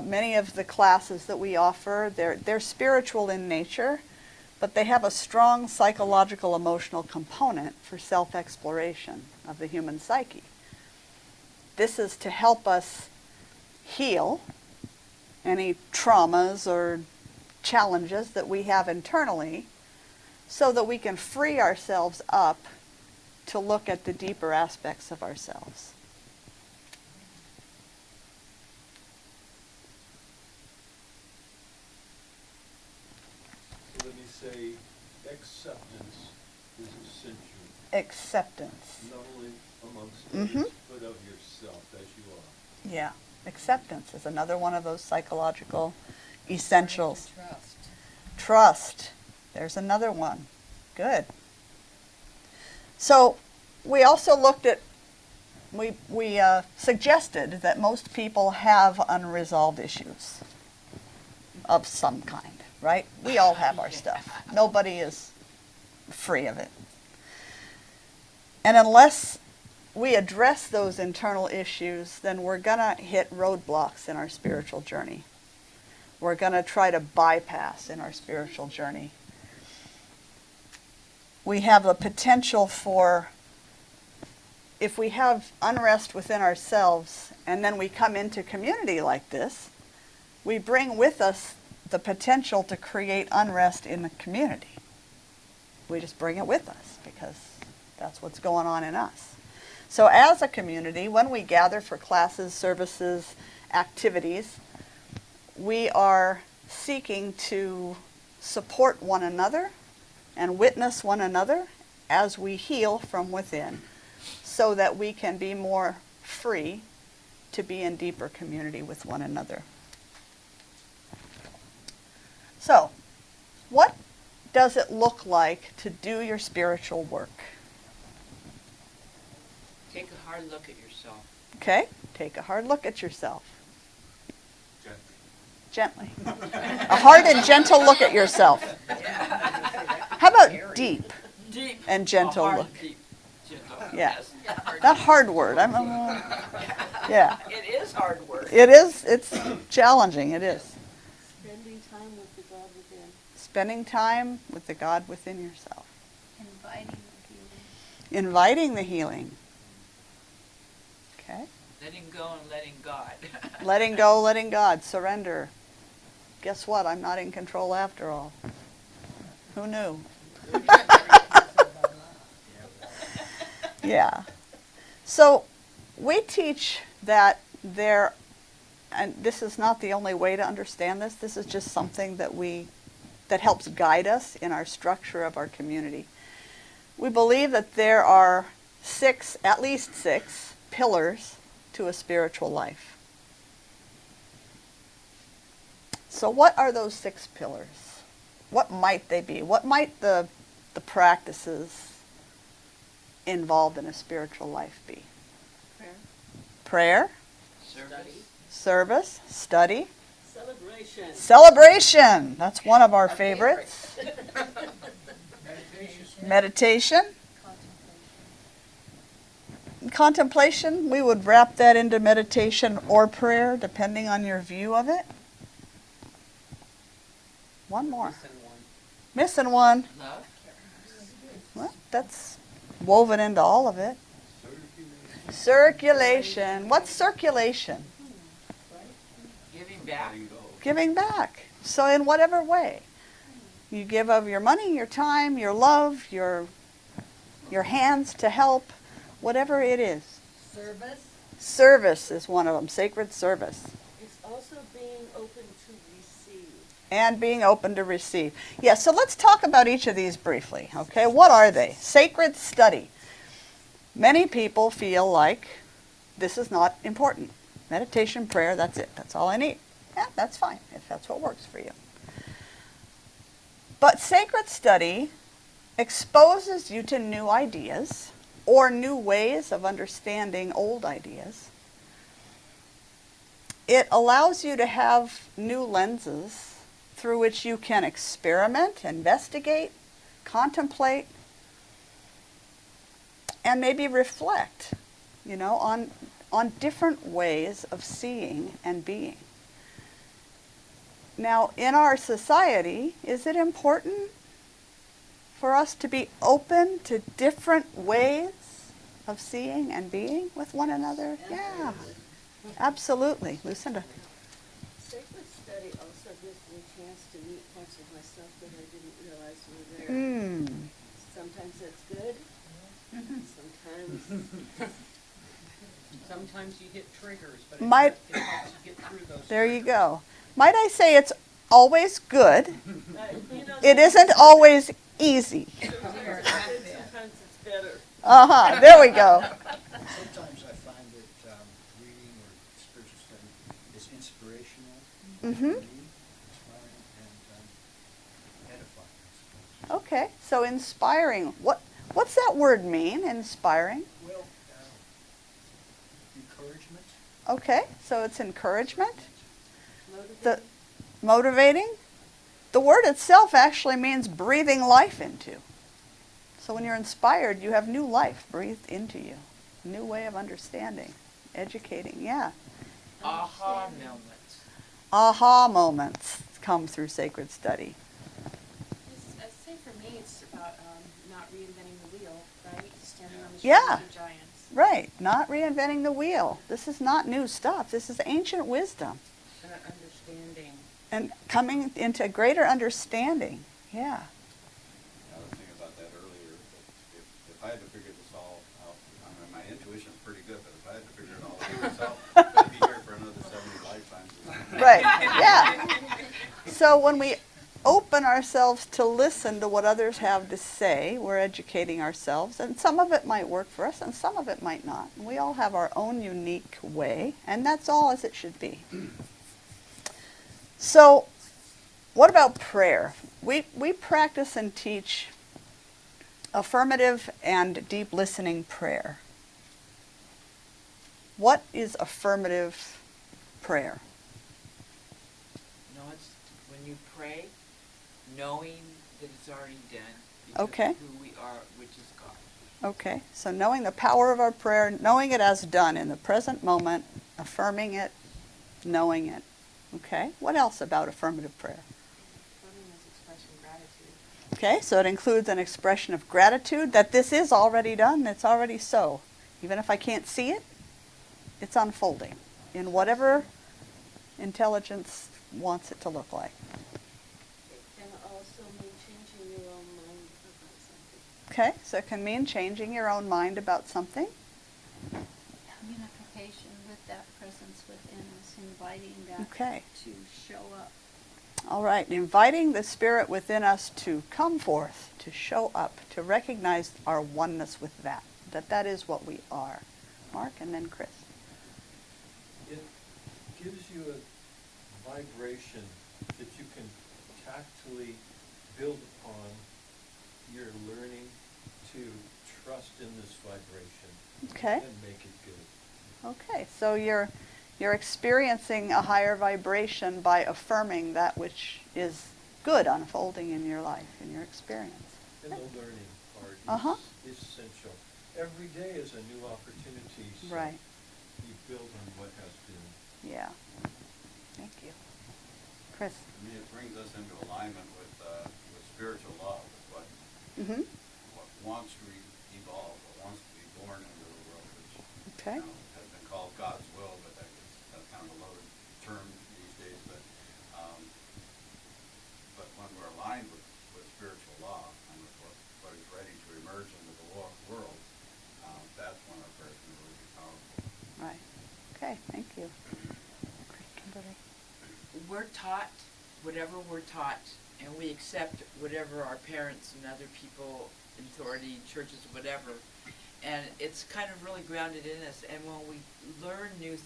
many of the classes that we offer, they're spiritual in nature, but they have a strong psychological emotional component for self-exploration of the human psyche. This is to help us heal any traumas or challenges that we have internally so that we can free ourselves up to look at the deeper aspects of ourselves. So let me say, acceptance is essential, Acceptance. not only amongst Mhm. others, but of yourself as you are. Yeah. Acceptance is another one of those psychological essentials. Trust. Trust. There's another one. Good. So we also looked at, we suggested that most people have unresolved issues of some kind, right? We all have our stuff. Nobody is free of it. And unless we address those internal issues, then we're going to hit roadblocks in our spiritual journey. We're going to try to bypass in our spiritual journey. We have the potential for, if we have unrest within ourselves and then we come into community like this, we bring with us the potential to create unrest in the community. We just bring it with us because that's what's going on in us. So as a community, when we gather for classes, services, activities, we are seeking to support one another and witness one another as we heal from within so that we can be more free to be in deeper community with one another. So, what does it look like to do your spiritual work? Take a hard look at yourself. Okay? Take a hard look at yourself. Gently. A hard and gentle look at yourself. How about deep Deep. and gentle A hard, look? Deep, gentle. Yeah. Yes. That hard word. Yeah. It is hard work. It is. It's challenging. It is. Spending time with the God within. Spending time with the God within yourself. Inviting the healing. Inviting the healing. Okay. Letting go and letting God. Letting go, letting God. Surrender. Guess what? I'm not in control after all. Who knew? Yeah. So we teach that there, and this is not the only way to understand this, this is just something that helps guide us in our structure of our community. We believe that there are at least six pillars to a spiritual life. So what are those 6 pillars? What might they be? What might the practices involved in a spiritual life be? Prayer. Prayer, Service. service, study, Celebration. celebration. That's one of our favorites. Meditation. Meditation. Contemplation, we would wrap that into meditation or prayer, depending on your view of it. One more. Missing one. Love. Well, that's woven into all of it. Circulation. What's circulation? Giving back. Giving back. So in whatever way. You give of your money, your time, your love, your hands to help, whatever it is. Service. Service is one of them, sacred service. It's also being open to receive. And being open to receive. Yeah, so let's talk about each of these briefly, okay? What are they? Sacred study. Many people feel like this is not important. Meditation, prayer, that's it. That's all I need. Yeah, that's fine, if that's what works for you. But sacred study exposes you to new ideas or new ways of understanding old ideas. It allows you to have new lenses through which you can experiment, investigate, contemplate, and maybe reflect, on different ways of seeing and being. Now, in our society, is it important for us to be open to different ways of seeing and being with one another? Yeah, absolutely. Lucinda. Sacred study also gives me a chance to meet parts of myself that I didn't realize were there. Sometimes that's good. Sometimes you hit triggers, but it Might- helps you get through those There you triggers. go. Might I say it's always good. You know, It isn't always easy. sometimes it's better. There we go. Sometimes I find that reading or spiritual study is inspirational, Mhm. for me, inspiring, and edifying, I suppose. Okay, so inspiring. What's that word mean, inspiring? Well, encouragement. Okay, so it's encouragement. Motivating. The motivating. The word itself actually means breathing life into. So when you're inspired, you have new life breathed into you. New way of understanding, educating, yeah. Aha moments. Aha moments come through sacred study. I'd say for me, it's about not reinventing the wheel, right? Standing on the Yeah. shoulders of giants. Right, not reinventing the wheel. This is not new stuff. This is ancient wisdom. And understanding. And coming into greater understanding, yeah. I was thinking about that earlier, that if I had to figure this all out, I mean, my intuition's pretty good, but if I had to figure it all out myself, I'd be here for another 70 lifetimes. Right, yeah. So when we open ourselves to listen to what others have to say, we're educating ourselves, and some of it might work for us and some of it might not. We all have our own unique way, and that's all as it should be. So what about prayer? We practice and teach affirmative and deep listening prayer. What is affirmative prayer? No, it's when you pray, knowing that it's already done. Because Okay. of who we are, which is God. Okay, so knowing the power of our prayer, knowing it as done in the present moment, affirming it, knowing it. Okay, what else about affirmative prayer? Affirming is expressing gratitude. Okay, so it includes an expression of gratitude that this is already done, it's already so. Even if I can't see it, it's unfolding in whatever intelligence wants it to look like. It can also mean changing your own mind about something. Okay, so it can mean changing your own mind about something. Unification with that presence within us, inviting that Okay. to show up. All right, inviting the spirit within us to come forth, to show up, to recognize our oneness with that is what we are. Mark and then Chris. It gives you a vibration that you can tactily build upon. You're learning to trust in this vibration Okay. and make it good. Okay, so you're experiencing a higher vibration by affirming that which is good unfolding in your life, in your experience. And the learning part Uh-huh. is essential. Every day is a new opportunity, so Right. you build on what has been. Yeah. Thank you. Chris. I mean, it brings us into alignment with spiritual law, with what Mm-hmm. wants to evolve, what wants to be born into the world, which Okay. has been called God's will, but that's kind of a loaded term these days. But when we're aligned with spiritual law and with what is ready to emerge into the world, that's when our prayers can really be powerful. Right. taught whatever we're taught, and we accept whatever our parents and other people, authority, churches, whatever. And it's kind of really grounded in us. And when we learn new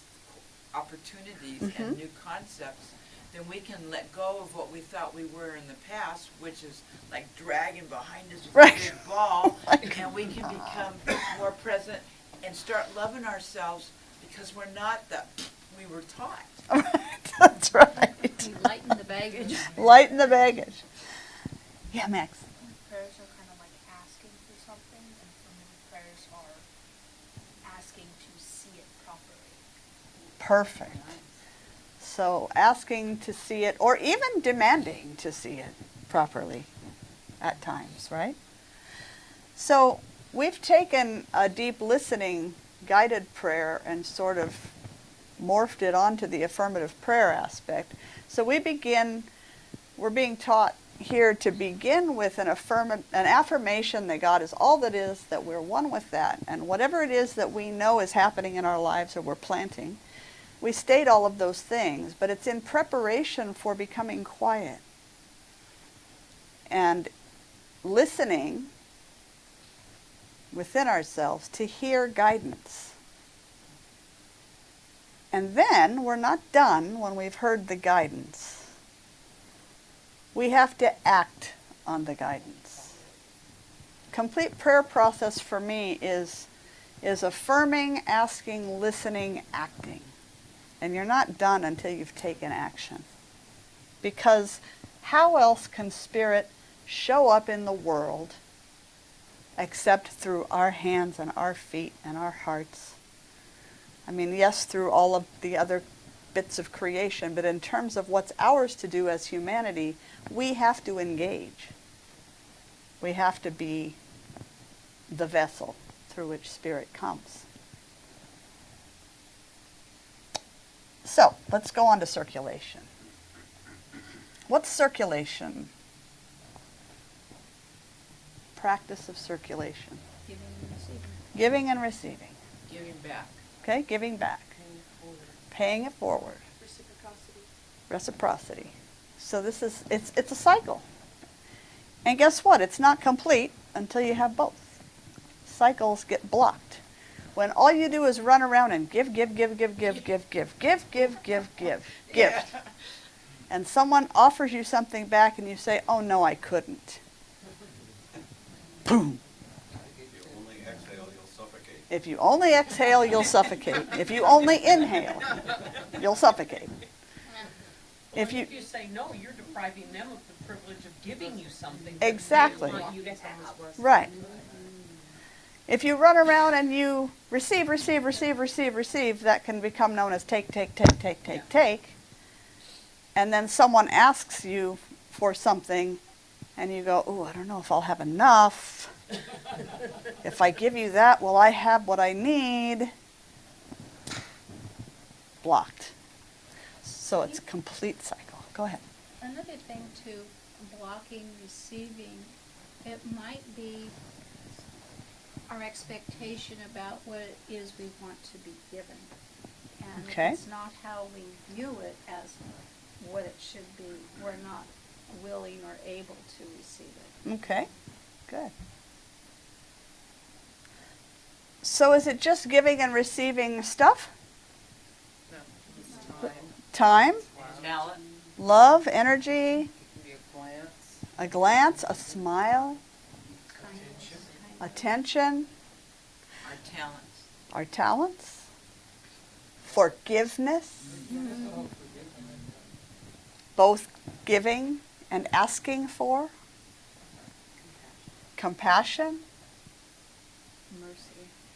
opportunities and new concepts, then we can let go of what we thought we were in the past, which is like dragging behind us with a big ball, and we can become more present and start loving ourselves because we're not the we were taught. That's right. Lighten the baggage. Lighten the baggage. Yeah, Max. Prayers are kind of like asking for something, and for me, prayers are asking to see it properly. Perfect. So asking to see it, or even demanding to see it properly at times, right? So we've taken a deep listening guided prayer and sort of morphed it onto the affirmative prayer aspect. So we're being taught here to begin with an affirmation that God is all that is, that we're one with that, and whatever it is that we know is happening in our lives or we're planting, we state all of those things, but it's in preparation for becoming quiet and listening within ourselves to hear guidance. And then we're not done when we've heard the guidance. We have to act on the guidance. Complete prayer process for me is affirming, asking, listening, acting. And you're not done until you've taken action. Because how else can Spirit show up in the world except through our hands and our feet and our hearts? I mean, yes, through all of the other bits of creation, but in terms of what's ours to do as humanity, we have to engage. We have to be the vessel through which Spirit comes. So, let's go on to circulation. What's circulation? Practice of circulation. Giving and receiving. Giving and receiving. Giving back. Okay, giving back. Paying it forward. Reciprocity. Reciprocity. So this is, it's a cycle. And guess what? It's not complete until you have both. Cycles get blocked. When all you do is run around and give. And someone offers you something back and you say, oh no, I couldn't. Boom. If you only exhale, you'll suffocate. If you only inhale, you'll suffocate. Well, if you say no, you're depriving them of the privilege of giving you something that Exactly. they want you to have. Right. If you run around and you receive, that can become known as take. And then someone asks you for something and you go, oh, I don't know if I'll have enough. If I give you that, will I have what I need? Blocked. So it's a complete cycle. Go ahead. Another thing too, blocking, receiving, it might be our expectation about what it is we want to be given. And Okay. if it's not how we view it as what it should be, we're not willing or able to receive it. Okay, good. So is it just giving and receiving stuff? No, it's Time, time. Talent. love, energy, Be a glance. a glance, a smile, attention, Our talents. our talents, forgiveness, both giving and asking for, compassion,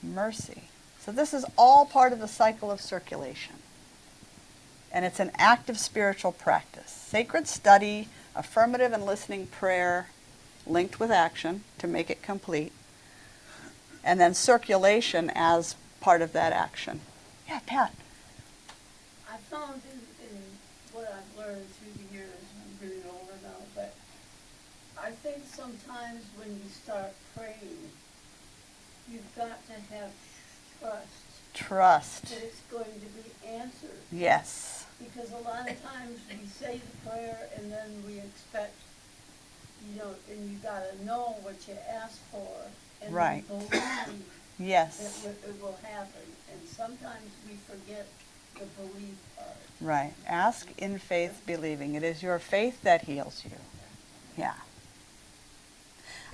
mercy. So this is all part of the cycle of circulation. And it's an active spiritual practice. Sacred study, affirmative and listening prayer, linked with action to make it complete. And then circulation as part of that action. Yeah, Pat. I found in what I've learned through the years, I'm really older now, but I think sometimes when you start praying, you've got to have trust Trust. that it's going to be answered. Yes. Because a lot of times we say the prayer and then we expect, and you gotta know what you asked for. And Right. then believe Yes. it will happen. And sometimes we forget the belief part. Right. Ask in faith, believing. It is your faith that heals you. Yeah.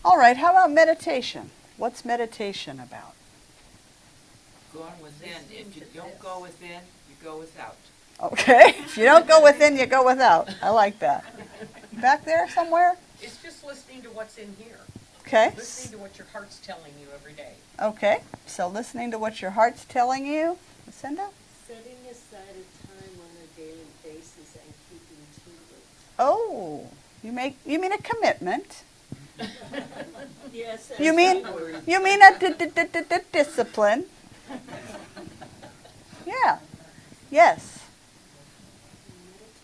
All right, how about meditation? What's meditation about? Going within. If you don't go within, you go without. Okay, if you don't go within, you go without. I like that. Back there somewhere? It's just listening to what's in here. Okay. Listening to what your heart's telling you every day. Okay, so listening to what your heart's telling you. Lucinda? Setting aside a time on a daily basis and keeping to it. Oh, you mean a commitment? Yes. You mean a discipline? Yeah. Yes.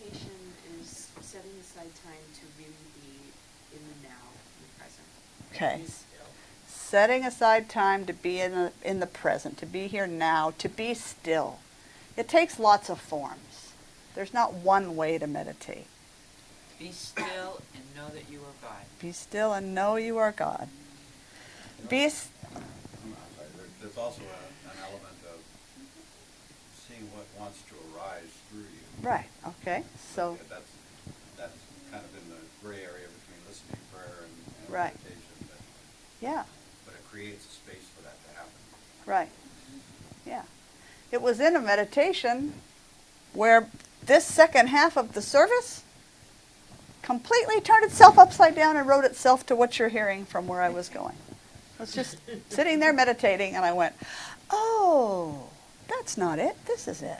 Meditation is setting aside time to really be in the now, in the present. Okay. Be still. Setting aside time to be in the present, to be here now, to be still. It takes lots of forms. There's not one way to meditate. Be still and know that you are God. Be still and know you are God. Be I'm sorry, there's also an element of seeing what wants to arise through you. right. Okay. So That's kind of in the gray area between listening, prayer, and Right. meditation. yeah. But it creates a space for that to happen. Right. Yeah. It was in a meditation where this second half of the service completely turned itself upside down and wrote itself to what you're hearing from where I was going. I was just sitting there meditating and I went, oh, that's not it. This is it.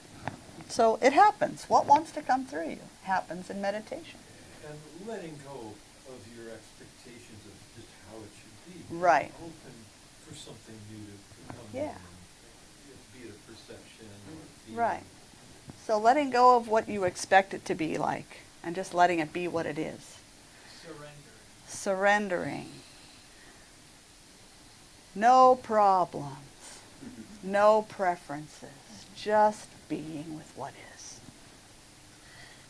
So it happens. What wants to come through you happens in meditation. And letting go of your expectations of just how it should be. Right. Open for something new to come Yeah. in, be it a perception or a feeling. Right. So letting go of what you expect it to be like and just letting it be what it is. Surrendering. No problems. No preferences. Just being with what is.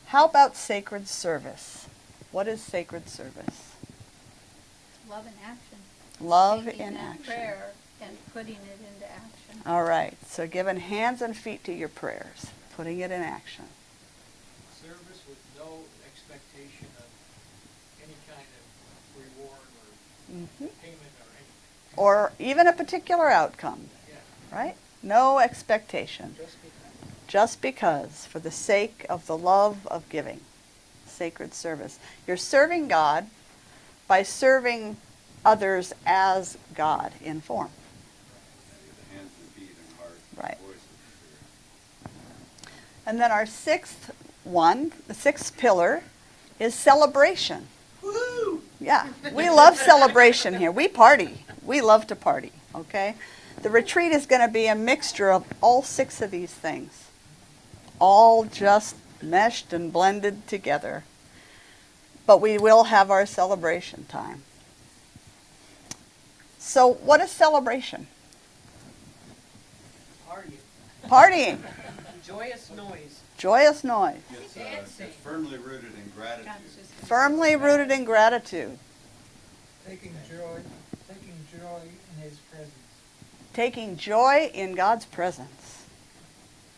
How about sacred service? What is sacred service? Love in action. Love Taking in that action. prayer and putting it into action. All right. So giving hands and feet to your prayers. Putting it in action. Service with no expectation of any kind of reward or Mm-hmm. payment or anything. Or even a particular outcome. Yeah. Right? No expectation. Just because, for the sake of the love of giving. Sacred service. You're serving God by serving others as God in form. The hands and feet and heart, Right. voice of the Spirit. And then our sixth one, the sixth pillar, is celebration. Woo! Yeah, we love celebration here. We party. We love to party, okay? The retreat is going to be a mixture of all six of these things, all just meshed and blended together. But we will have our celebration time. So what is celebration? Party. Partying. Joyous noise. Joyous noise. It's firmly rooted in gratitude. Firmly rooted in gratitude. Taking joy in His presence. Taking joy in God's presence.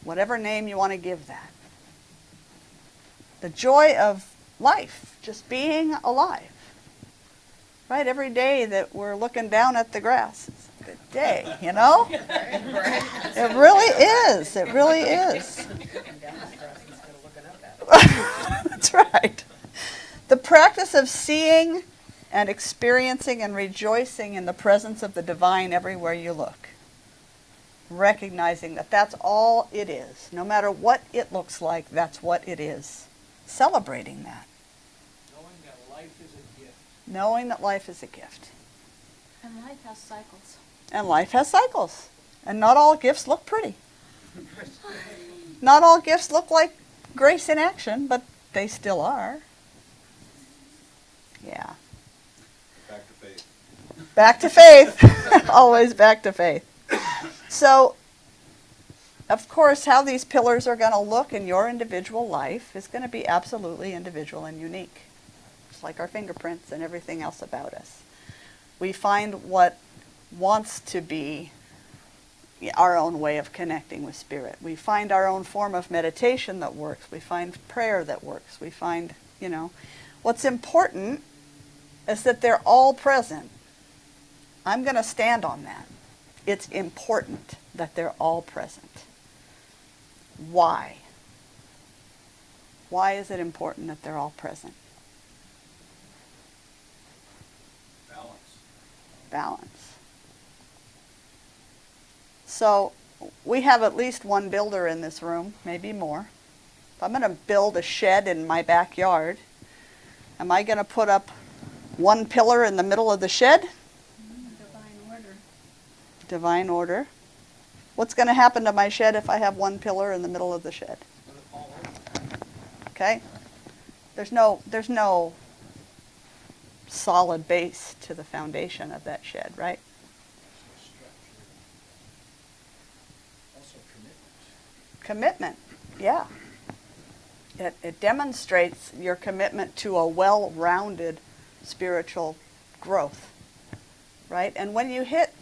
Whatever name you want to give that. The joy of life, just being alive. Right? Every day that we're looking down at the grass, it's a good day, you know? It really is. It really is. That's right. The practice of seeing and experiencing and rejoicing in the presence of the divine everywhere you look. Recognizing that that's all it is. No matter what it looks like, that's what it is. Celebrating that. Knowing that life is a gift. Knowing that life is a gift. And life has cycles. And life has cycles. And not all gifts look pretty. Not all gifts look like grace in action, but they still are. Yeah. Back to faith. Back to faith. Always back to faith. So, of course, how these pillars are going to look in your individual life is going to be absolutely individual and unique. Just like our fingerprints and everything else about us. We find what wants to be our own way of connecting with Spirit. We find our own form of meditation that works. We find prayer that works. We find, what's important is that they're all present. I'm going to stand on that. It's important that they're all present. Why? Why is it important that they're all present? Balance. Balance. So we have at least one builder in this room, maybe more. If I'm going to build a shed in my backyard, am I going to put up one pillar in the middle of the shed? Divine order. Divine order. What's going to happen to my shed if I have one pillar in the middle of the shed? Okay? There's no solid base to the foundation of that shed, right? Also Commitment, yeah. It demonstrates your commitment to a well-rounded spiritual growth, right? And when you hit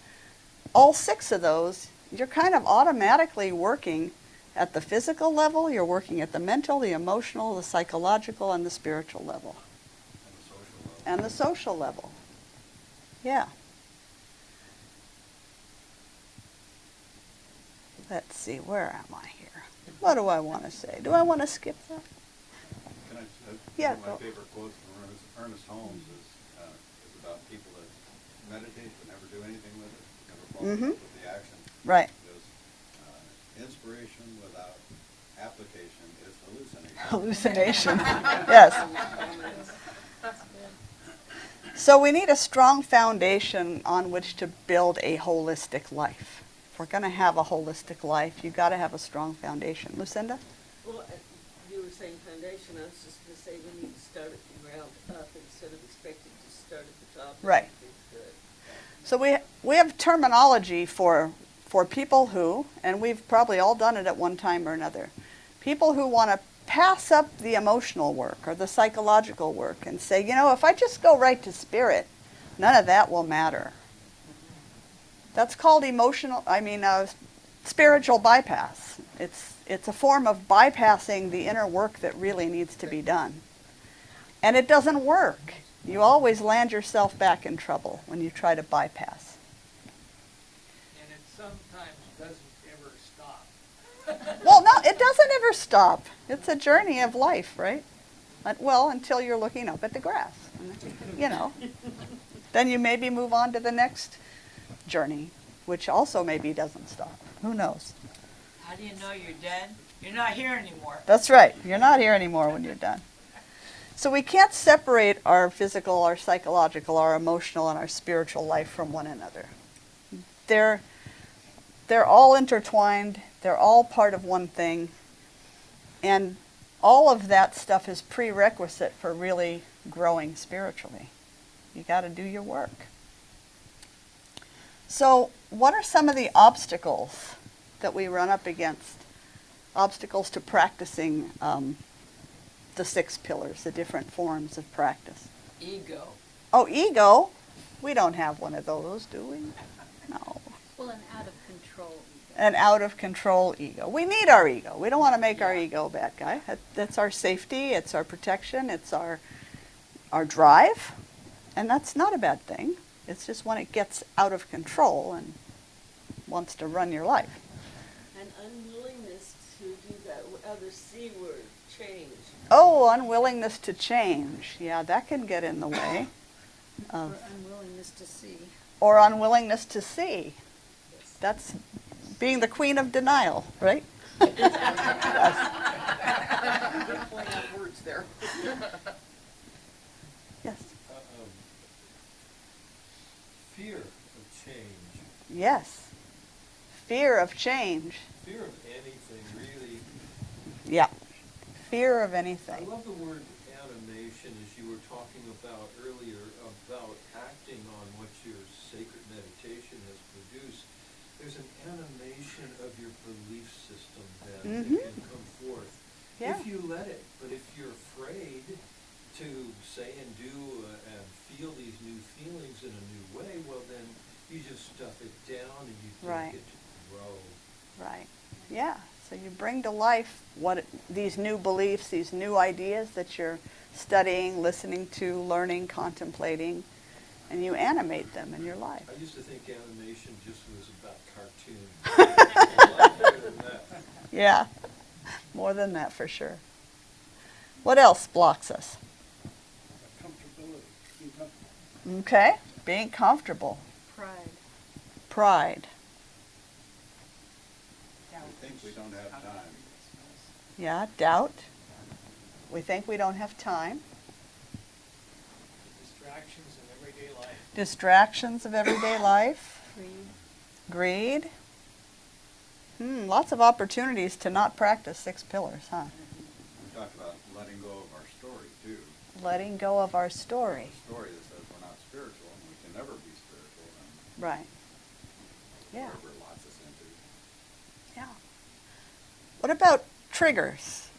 all 6 of those, you're kind of automatically working at the physical level, you're working at the mental, the emotional, the psychological, and the spiritual level. And the social level. Yeah. Let's see, where am I here? What do I want to say? Do I want to skip that? Can I, Yeah, one of my go. favorite quotes from Ernest Holmes is about people that meditate but never do anything with it, never follow Mhm. up with the action. Right. Because inspiration without application is hallucination. Hallucination. Yes. So we need a strong foundation on which to build a holistic life. If we're going to have a holistic life, you've got to have a strong foundation. Lucinda? Well, you were saying foundation, I was just going to say we need to start at the ground up instead of expecting to start at the top. Right. So we have terminology for people who, and we've probably all done it at one time or another, people who want to pass up the emotional work or the psychological work and say, if I just go right to Spirit, none of that will matter. That's called spiritual bypass. It's a form of bypassing the inner work that really needs to be done. And it doesn't work. You always land yourself back in trouble when you try to bypass. And it sometimes doesn't ever stop. Well, no, it doesn't ever stop. It's a journey of life, right? Well, until you're looking up at the grass. Then you maybe move on to the next journey, which also maybe doesn't stop. Who knows? How do you know you're dead? You're not here anymore. That's right. You're not here anymore when you're done. So we can't separate our physical, our psychological, our emotional, and our spiritual life from one another. They're all intertwined. They're all part of one thing. And all of that stuff is prerequisite for really growing spiritually. You got to do your work. So what are some of the obstacles that we run up against? Obstacles to practicing the 6 pillars, the different forms of practice. Ego. Oh, ego? We don't have one of those, do we? No. Well, an out of control. An out of control ego. We need our ego. We don't want to make our ego a bad guy. That's our safety, it's our protection, it's our drive. And that's not a bad thing. It's just when it gets out of control and wants to run your life. An unwillingness to do that other C word, change. Oh, unwillingness to change. Yeah, that can get in the way. Or unwillingness to see. Or unwillingness to see. That's being the queen of denial, right? Yes. Good play on words there. Yes. Fear of change. Yes. Fear of change. Fear of anything, really. Yeah. Fear of I anything. love the word animation, as you were talking about earlier, about acting on what your sacred meditation has produced. there's an animation of your belief system then Mhm. that can come forth. Yeah. If you let it, but if you're afraid to say and do and feel these new feelings in a new way, well then you just stuff it down and you don't Right. get to grow. Right. Yeah. So you bring to life these new beliefs, these new ideas that you're studying, listening to, learning, contemplating, and you animate them in your life. I used to think animation just was about cartoons. A lot better than that. Yeah. More than that for sure. What else blocks us? Comfortability, being comfortable. Okay. Being comfortable. Pride. Pride. We think we don't have time. Yeah. Doubt. We think we don't have time. Distractions in everyday life. Distractions of everyday life. Greed. Greed. Lots of opportunities to not practice 6 pillars, huh? We talked about letting go of our story, too. Letting go of our story. A story that says we're not spiritual, and we can never be spiritual, and Right. Yeah. whatever it locks us into. Yeah. What about triggers?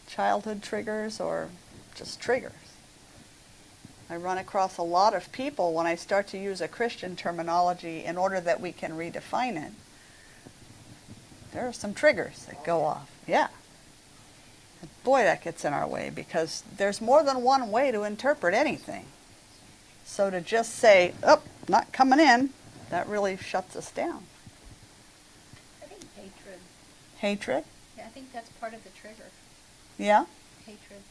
Childhood triggers or just triggers? I run across a lot of people when I start to use a Christian terminology in order that we can redefine it. There are some triggers that go off. Yeah. And boy, that gets in our way because there's more than one way to interpret anything. So to just say, oh, not coming in, that really shuts us down. I think hatred. Hatred? Yeah, I think that's part of the trigger. Yeah? Hatred.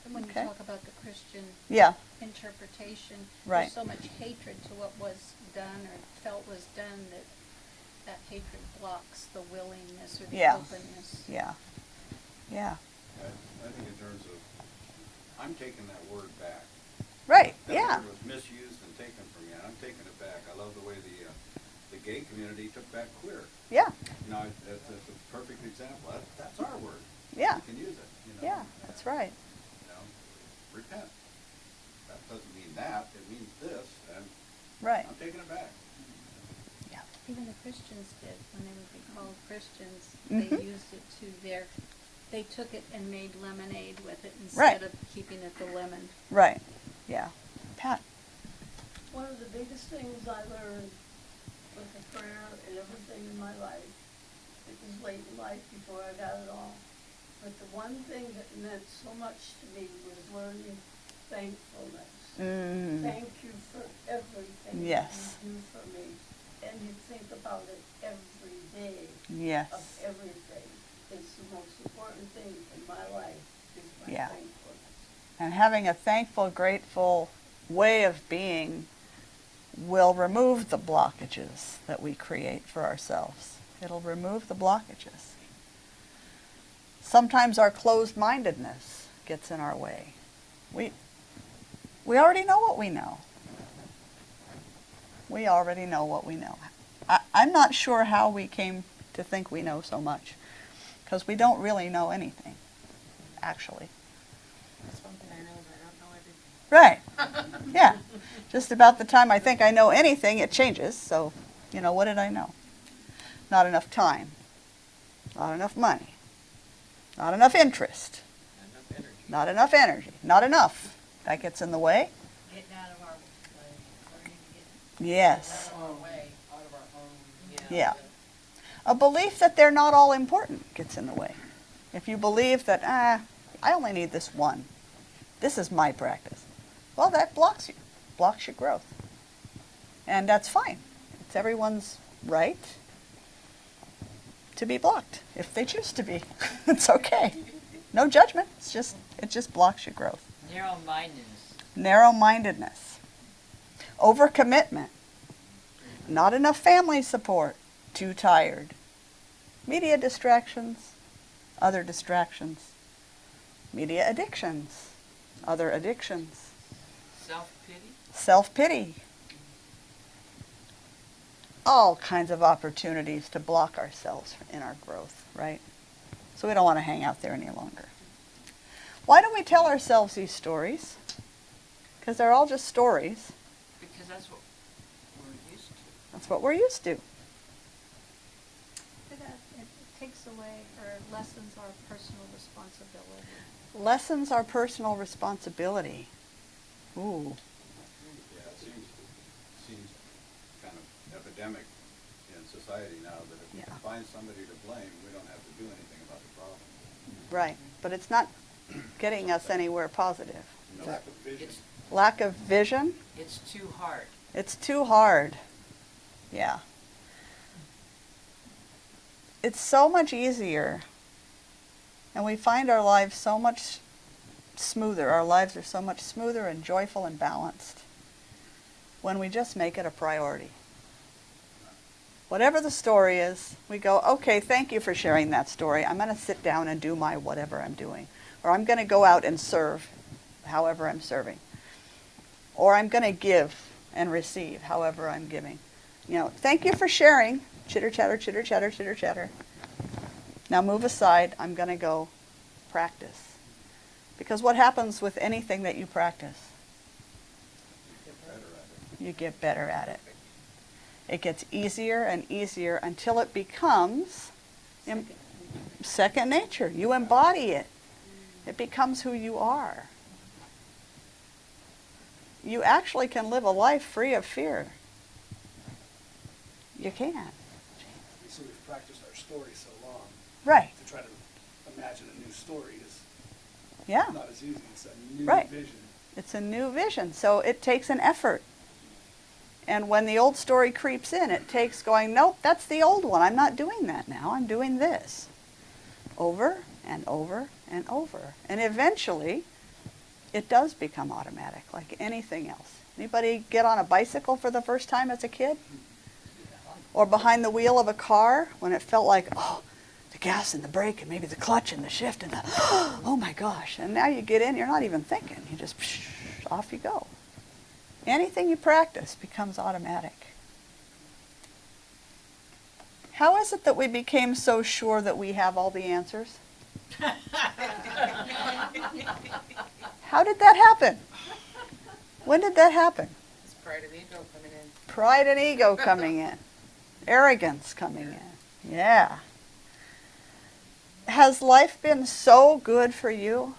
And when Okay. you talk about the Christian Yeah. interpretation, Right. there's so much hatred to what was done or felt was done that hatred blocks the willingness or the Yeah. openness. Yeah. Yeah. I think in terms of, I'm taking that word back. Right. That Yeah. word was misused and taken from me, and I'm taking it back. I love the way the gay community took back queer. Yeah. You know, that's a perfect example. That's our word. Yeah. We can use it, you know. Yeah. That's right. You know, repent. That doesn't mean that. It means this, and Right. I'm taking it back. Yeah. Even the Christians did, when they would be called Christians, Mhm. they used it to they took it and made lemonade with it Right. instead of keeping it the lemon. Right. Yeah. Pat. One of the biggest things I learned with the prayer and everything in my life, it was late in life before I got it all, but the one thing that meant so much to me was learning thankfulness. Mm. Thank you for everything Yes. you do for me. And you think about it every day Yes. of everything. It's the most important thing in my life is my Yeah. thankfulness. And having a thankful, grateful way of being will remove the blockages that we create for ourselves. It'll remove the blockages. Sometimes our closed-mindedness gets in our way. We already know what we know. We already know what we know. I'm not sure how we came to think we know so much, because we don't really know anything, actually. That's one thing I know, but I don't know everything. Right. Yeah. Just about the time I think I know anything, it changes. So, you know, what did I know? Not enough time. Not enough money. Not enough interest. Not enough energy. Not enough. That gets in the way. Getting out of our way, learning to get Yes. out of our way, out of our own, Yeah. A belief that they're not all important gets in the way. If you believe that, I only need this one. This is my practice. Well, that blocks your growth. And that's fine. It's everyone's right to be blocked if they choose to be. It's okay. No judgment. It just blocks your growth. narrow-mindedness. Narrow-mindedness. Overcommitment. Not enough family support. Too tired. Media distractions. Other distractions. Media addictions. Other addictions. Self-pity. Self-pity. All kinds of opportunities to block ourselves in our growth, right? So we don't want to hang out there any longer. Why do we tell ourselves these stories? Because they're all just stories. Because that's what we're used to. That's what we're used to. It takes away or lessens our personal responsibility. Lessens our personal responsibility. Ooh. Yeah, it seems kind of epidemic in society now that if we can find somebody to blame, we don't have to do anything about the problem. Right, but it's not getting us anywhere positive. No. Lack of vision. Lack of vision? It's too hard. It's too hard. Yeah. It's so much easier, and we find our lives so much smoother. Our lives are so much smoother and joyful and balanced when we just make it a priority. Whatever the story is, we go, okay, thank you for sharing that story. I'm going to sit down and do my whatever I'm doing. Or I'm going to go out and serve however I'm serving. Or I'm going to give and receive however I'm giving. You know, thank you for sharing. Chitter chatter, chitter chatter, chitter chatter. Now move aside. I'm going to go practice. Because what happens with anything that you practice? You get better at it. It gets easier and easier until it becomes second nature. You embody it. It becomes who you are. You actually can live a life free of fear. You can. So we've practiced our story so long. Right. To try to imagine a new story is Yeah. not as easy. It's a new Right. vision. It's a new vision. So it takes an effort. And when the old story creeps in, it takes going, nope, that's the old one. I'm not doing that now. I'm doing this. Over and over and over. And eventually, it does become automatic, like anything else. Anybody get on a bicycle for the first time as a kid? Or behind the wheel of a car when it felt like, oh, the gas and the brake and maybe the clutch and the shift and the, oh my gosh. And now you get in, you're not even thinking. You just, off you go. Anything you practice becomes automatic. How is it that we became so sure that we have all the answers? How did that happen? When did that happen? It's pride and ego coming in. Pride and ego coming in. Arrogance coming in. Yeah. Has life been so good for you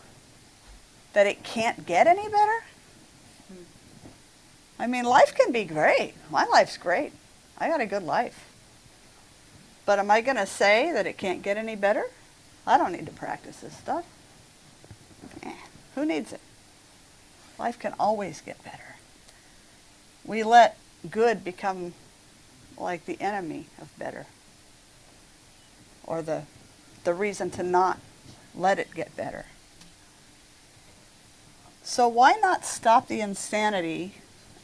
that it can't get any better? I mean, life can be great. My life's great. I got a good life. But am I going to say that it can't get any better? I don't need to practice this stuff. Who needs it? Life can always get better. We let good become like the enemy of better, or the reason to not let it get better. So why not stop the insanity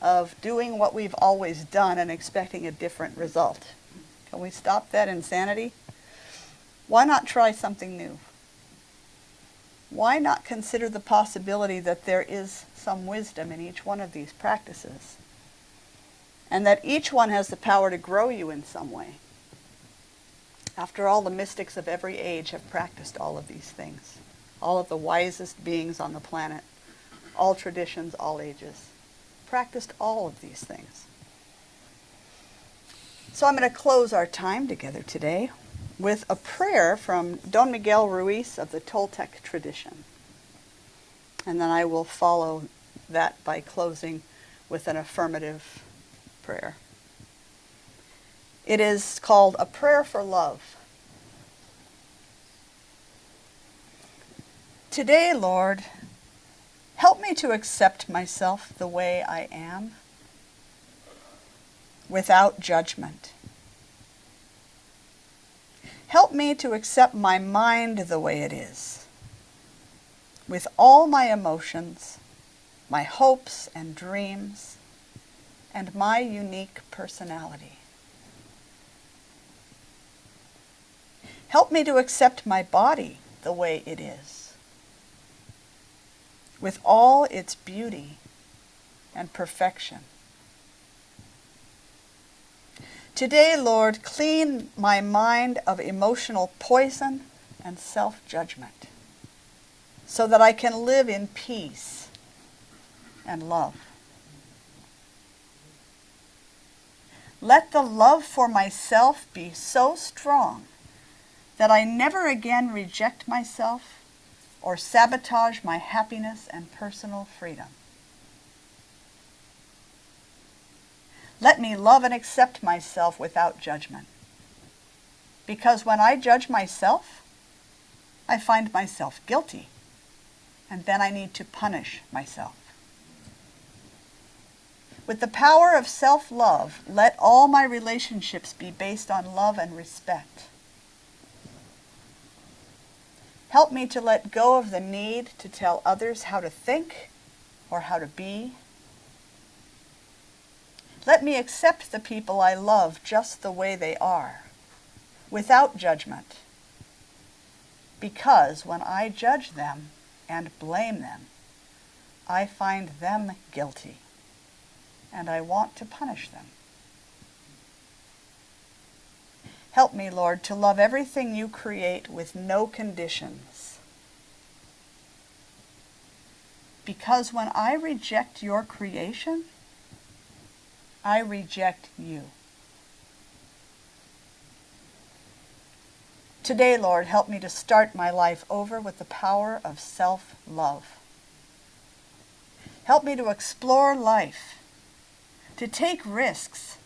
of doing what we've always done and expecting a different result? Can we stop that insanity? Why not try something new? Why not consider the possibility that there is some wisdom in each one of these practices, and that each one has the power to grow you in some way? After all, the mystics of every age have practiced all of these things. All of the wisest beings on the planet, all traditions, all ages, practiced all of these things. So I'm going to close our time together today with a prayer from Don Miguel Ruiz of the Toltec tradition. And then I will follow that by closing with an affirmative prayer. It is called A Prayer for Love. Today, Lord, help me to accept myself the way I am, without judgment. Help me to accept my mind the way it is, with all my emotions, my hopes and dreams, and my unique personality. Help me to accept my body the way it is, with all its beauty and perfection. Today, Lord, clean my mind of emotional poison and self-judgment, so that I can live in peace and love. Let the love for myself be so strong that I never again reject myself or sabotage my happiness and personal freedom. Let me love and accept myself without judgment. Because when I judge myself, I find myself guilty, and then I need to punish myself. With the power of self-love, let all my relationships be based on love and respect. Help me to let go of the need to tell others how to think or how to be. Let me accept the people I love just the way they are, without judgment. Because when I judge them and blame them, I find them guilty, and I want to punish them. Help me, Lord, to love everything you create with no conditions. Because when I reject your creation, I reject you. Today, Lord, help me to start my life over with the power of self-love. Help me to explore life, to take risks,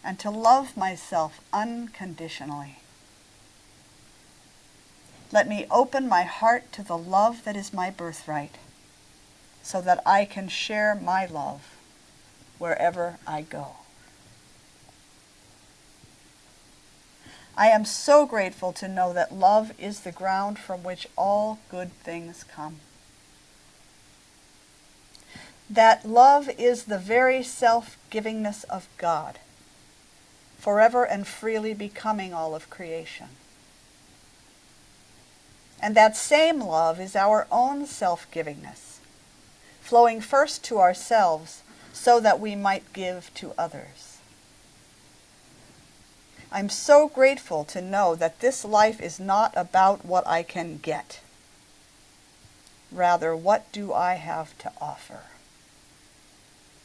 and to love myself unconditionally. Let me open my heart to the love that is my birthright, so that I can share my love wherever I go. I am so grateful to know that love is the ground from which all good things come. That love is the very self-givingness of God, forever and freely becoming all of creation. And that same love is our own self-givingness, flowing first to ourselves so that we might give to others. I'm so grateful to know that this life is not about what I can get. Rather, what do I have to offer?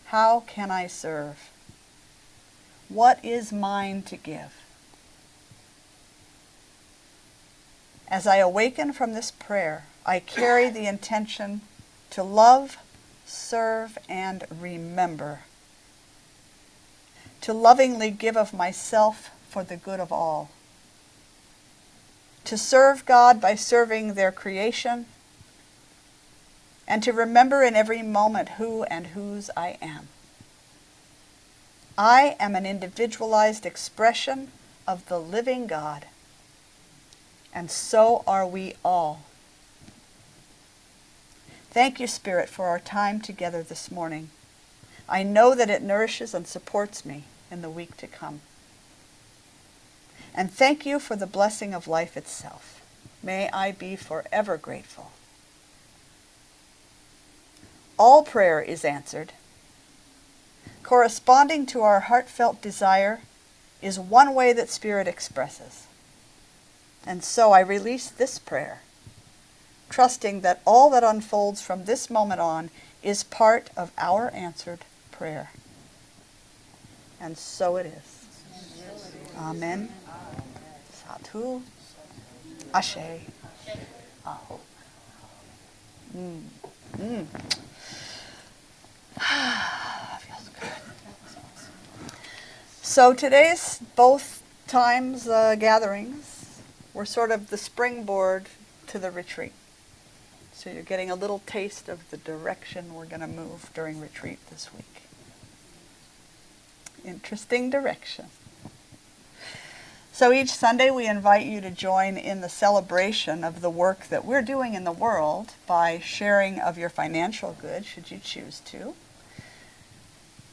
How can I serve? What is mine to give? As I awaken from this prayer, I carry the intention to love, serve, and remember. To lovingly give of myself for the good of all. To serve God by serving their creation. And to remember in every moment who and whose I am. I am an individualized expression of the living God. And so are we all. Thank you, Spirit, for our time together this morning. I know that it nourishes and supports me in the week to come. And thank you for the blessing of life itself. May I be forever grateful. All prayer is answered. Corresponding to our heartfelt desire is one way that Spirit expresses. And so I release this prayer, trusting that all that unfolds from this moment on is part of our answered prayer. And so it is. Amen. Sadhu. Ashe. Aho. Feels good. So today's both times gatherings were sort of the springboard to the retreat. So you're getting a little taste of the direction we're going to move during retreat this week. Interesting direction. So each Sunday we invite you to join in the celebration of the work that we're doing in the world by sharing of your financial good, should you choose to.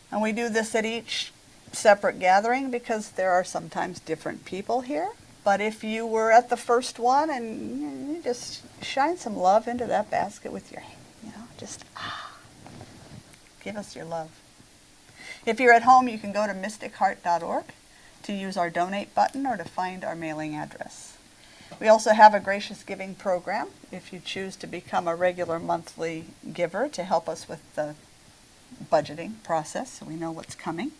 And we do this at each separate gathering because there are sometimes different people here. But if you were at the first one, and you just shine some love into that basket with your hand, just give us your love. If you're at home, you can go to mysticheart.org to use our donate button or to find our mailing address. We also have a gracious giving program if you choose to become a regular monthly giver to help us with the budgeting process so we know what's coming.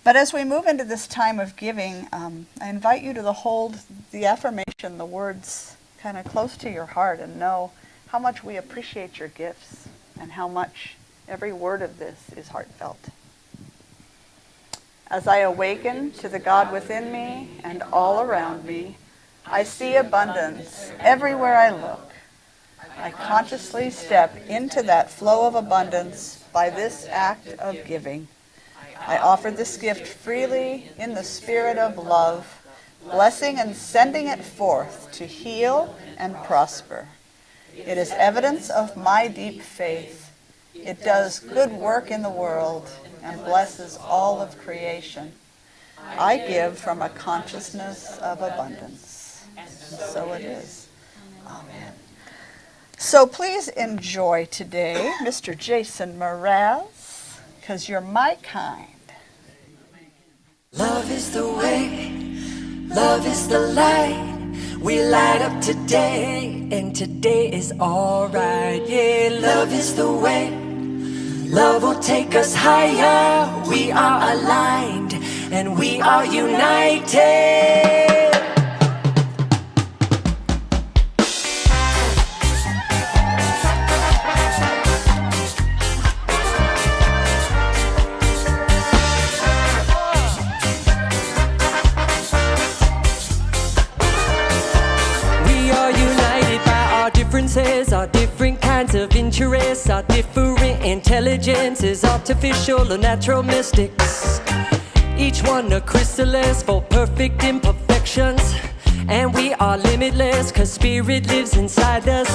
But as we move into this time of giving, I invite you to hold the affirmation, the words, kind of close to your heart, and know how much we appreciate your gifts and how much every word of this is heartfelt. As I awaken to the God within me and all around me, I see abundance everywhere I look. I consciously step into that flow of abundance by this act of giving. I offer this gift freely in the spirit of love, blessing and sending it forth to heal and prosper. It is evidence of my deep faith. It does good work in the world and blesses all of creation. I give from a consciousness of abundance. And so it is. Amen. So please enjoy today Mr. Jason Mraz, because you're my kind. Love is the way, love is the light. We light up today, and today is alright. Yeah, love is the way, love will take us higher. We are aligned, and we are united. Our different kinds of interests, our different intelligences, artificial or natural mystics. Each one a chrysalis for perfect imperfections. And we are limitless, cause spirit lives inside us.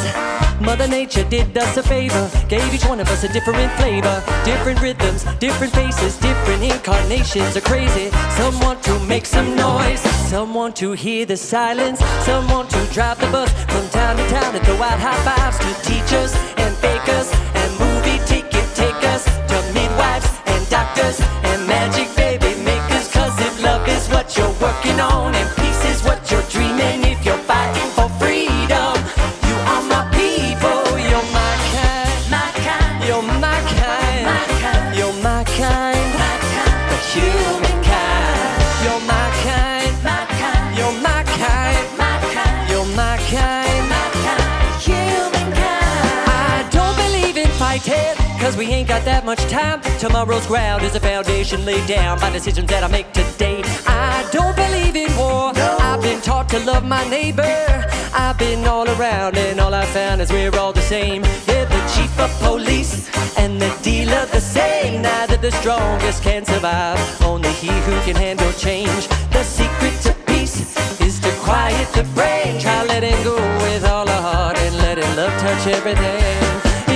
Mother Nature did us a favor, gave each one of us a different flavor. Different rhythms, different faces, different incarnations are crazy. Some want to make some noise, some want to hear the silence. Some want to drive the bus from town to town and throw out high fives to teachers and fakers and movie ticket takers, to midwives and doctors and magic baby makers. Cause if love is what you're working on and peace is what you're dreaming, if you're fighting for freedom, you are my people. You're my kind, my kind. You're my kind, my kind. You're my kind, my kind. The humankind. You're my kind, my kind. You're my kind, my kind. You're my kind, my kind. Humankind. I don't believe in fighting, cause we ain't got that much time. Tomorrow's ground is a foundation laid down by decisions that I make today. I don't believe in war, I've been taught to love my neighbor. I've been all around and all I found is we're all the same. Yeah, the chief of police and the dealer the same. Neither the strongest can survive, only he who can handle change. The secret to peace is to quiet the brain. Try letting go with all our heart and letting love touch everything.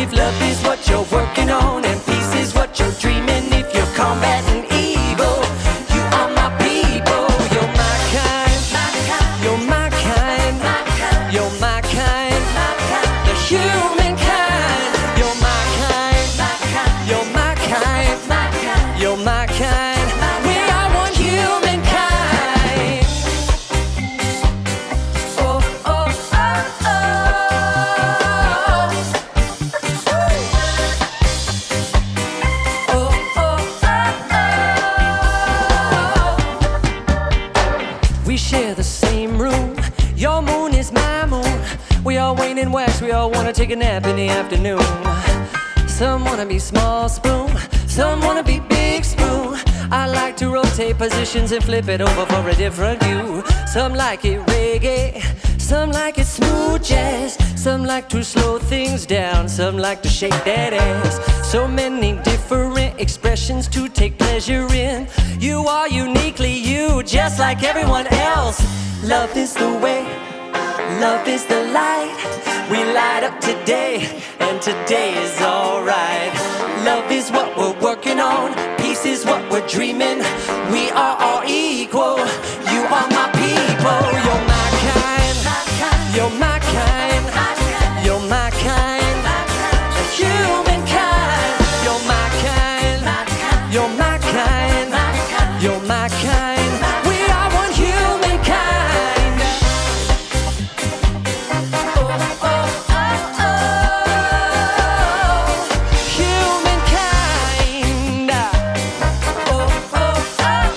If love is what you're working on and peace is what you're dreaming, if you're combating evil, you are my people. You're my kind, you're my kind, you're my kind, the humankind. You're my kind, you're my kind, you're my kind. We are one humankind. Oh, oh, oh, oh. We share the same room. Your moon is my moon. We all wane and wax. We all wanna take a nap in the afternoon. Some wanna be small spoon, some wanna be big spoon. I like to rotate positions and flip it over for a different view. Some like it reggae, some like it smooth jazz. Some like to slow things down, some like to shake that ass. So many different expressions to take pleasure in. You are uniquely you, just like everyone else. Love is the way, love is the light. We light up today, and today is alright. Love is what we're working on, peace is what we're dreaming. We are all equal, you are my people. You're my kind, you're my kind, you're my kind, the humankind. You're my kind, you're my kind, you're my kind. We are one humankind. Oh, oh, oh, oh. Humankind. Oh, oh, oh,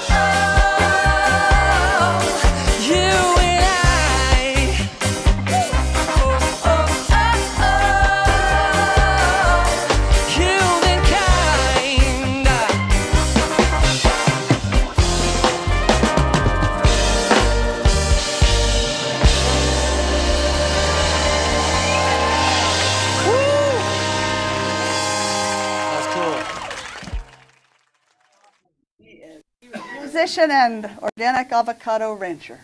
physician and organic avocado rancher.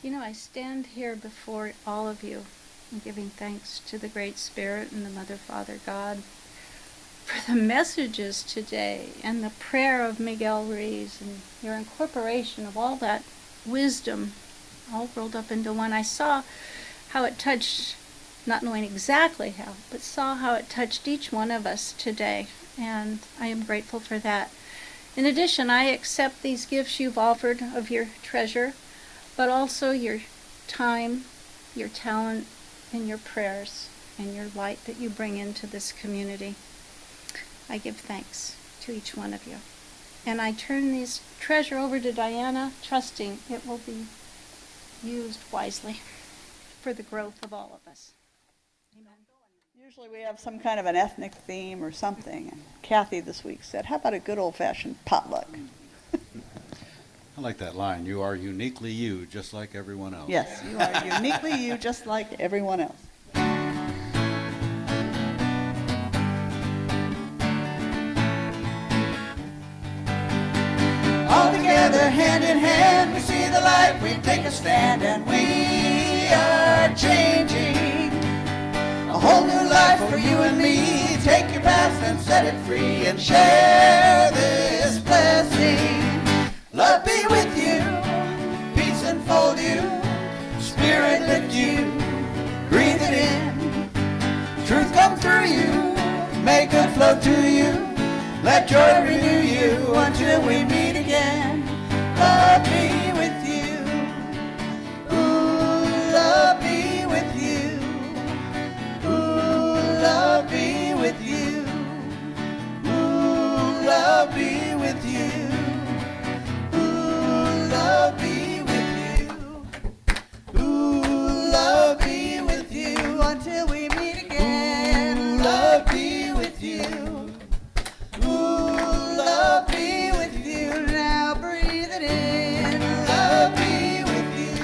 You know, I stand here before all of you and giving thanks to the Great Spirit and the Mother, Father, God for the messages today and the prayer of Miguel Ruiz and your incorporation of all that wisdom all rolled up into one. I saw how it touched, not knowing exactly how, but saw how it touched each one of us today, and I am grateful for that. In addition, I accept these gifts you've offered of your treasure, but also your time, your talent, and your prayers, and your light that you bring into this community. I give thanks to each one of you. And I turn this treasure over to Diana, trusting it will be used wisely for the growth of all of us. Amen. Usually we have some kind of an ethnic theme or something. And Kathy this week said, how about a good old-fashioned potluck? I like that line. You are uniquely you, just like everyone else. Yes, you are uniquely you, just like everyone else. All together, hand in hand, we see the light, we take a stand, and we are changing a whole new life for you and me. Take your past and set it free and share this blessing. Love be with you, peace enfold you, spirit lift you, breathe it in. Truth come through you, make good flow to you. Let joy renew you until we meet again. Love be with you. Ooh, love be with you. Ooh, love be with you. Ooh, love be with you. Ooh, love be with you. Ooh, love be with you until we meet again. Ooh, love be with you. Love be with you, now breathe it in. Love be with you.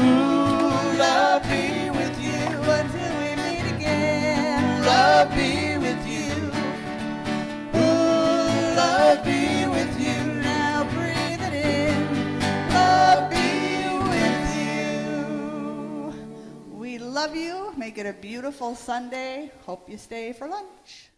Ooh, love be with you until we meet again. Love be with you. Ooh, love be with you, now breathe it in. Love be with you. We love you. Make it a beautiful Sunday. Hope you stay for lunch.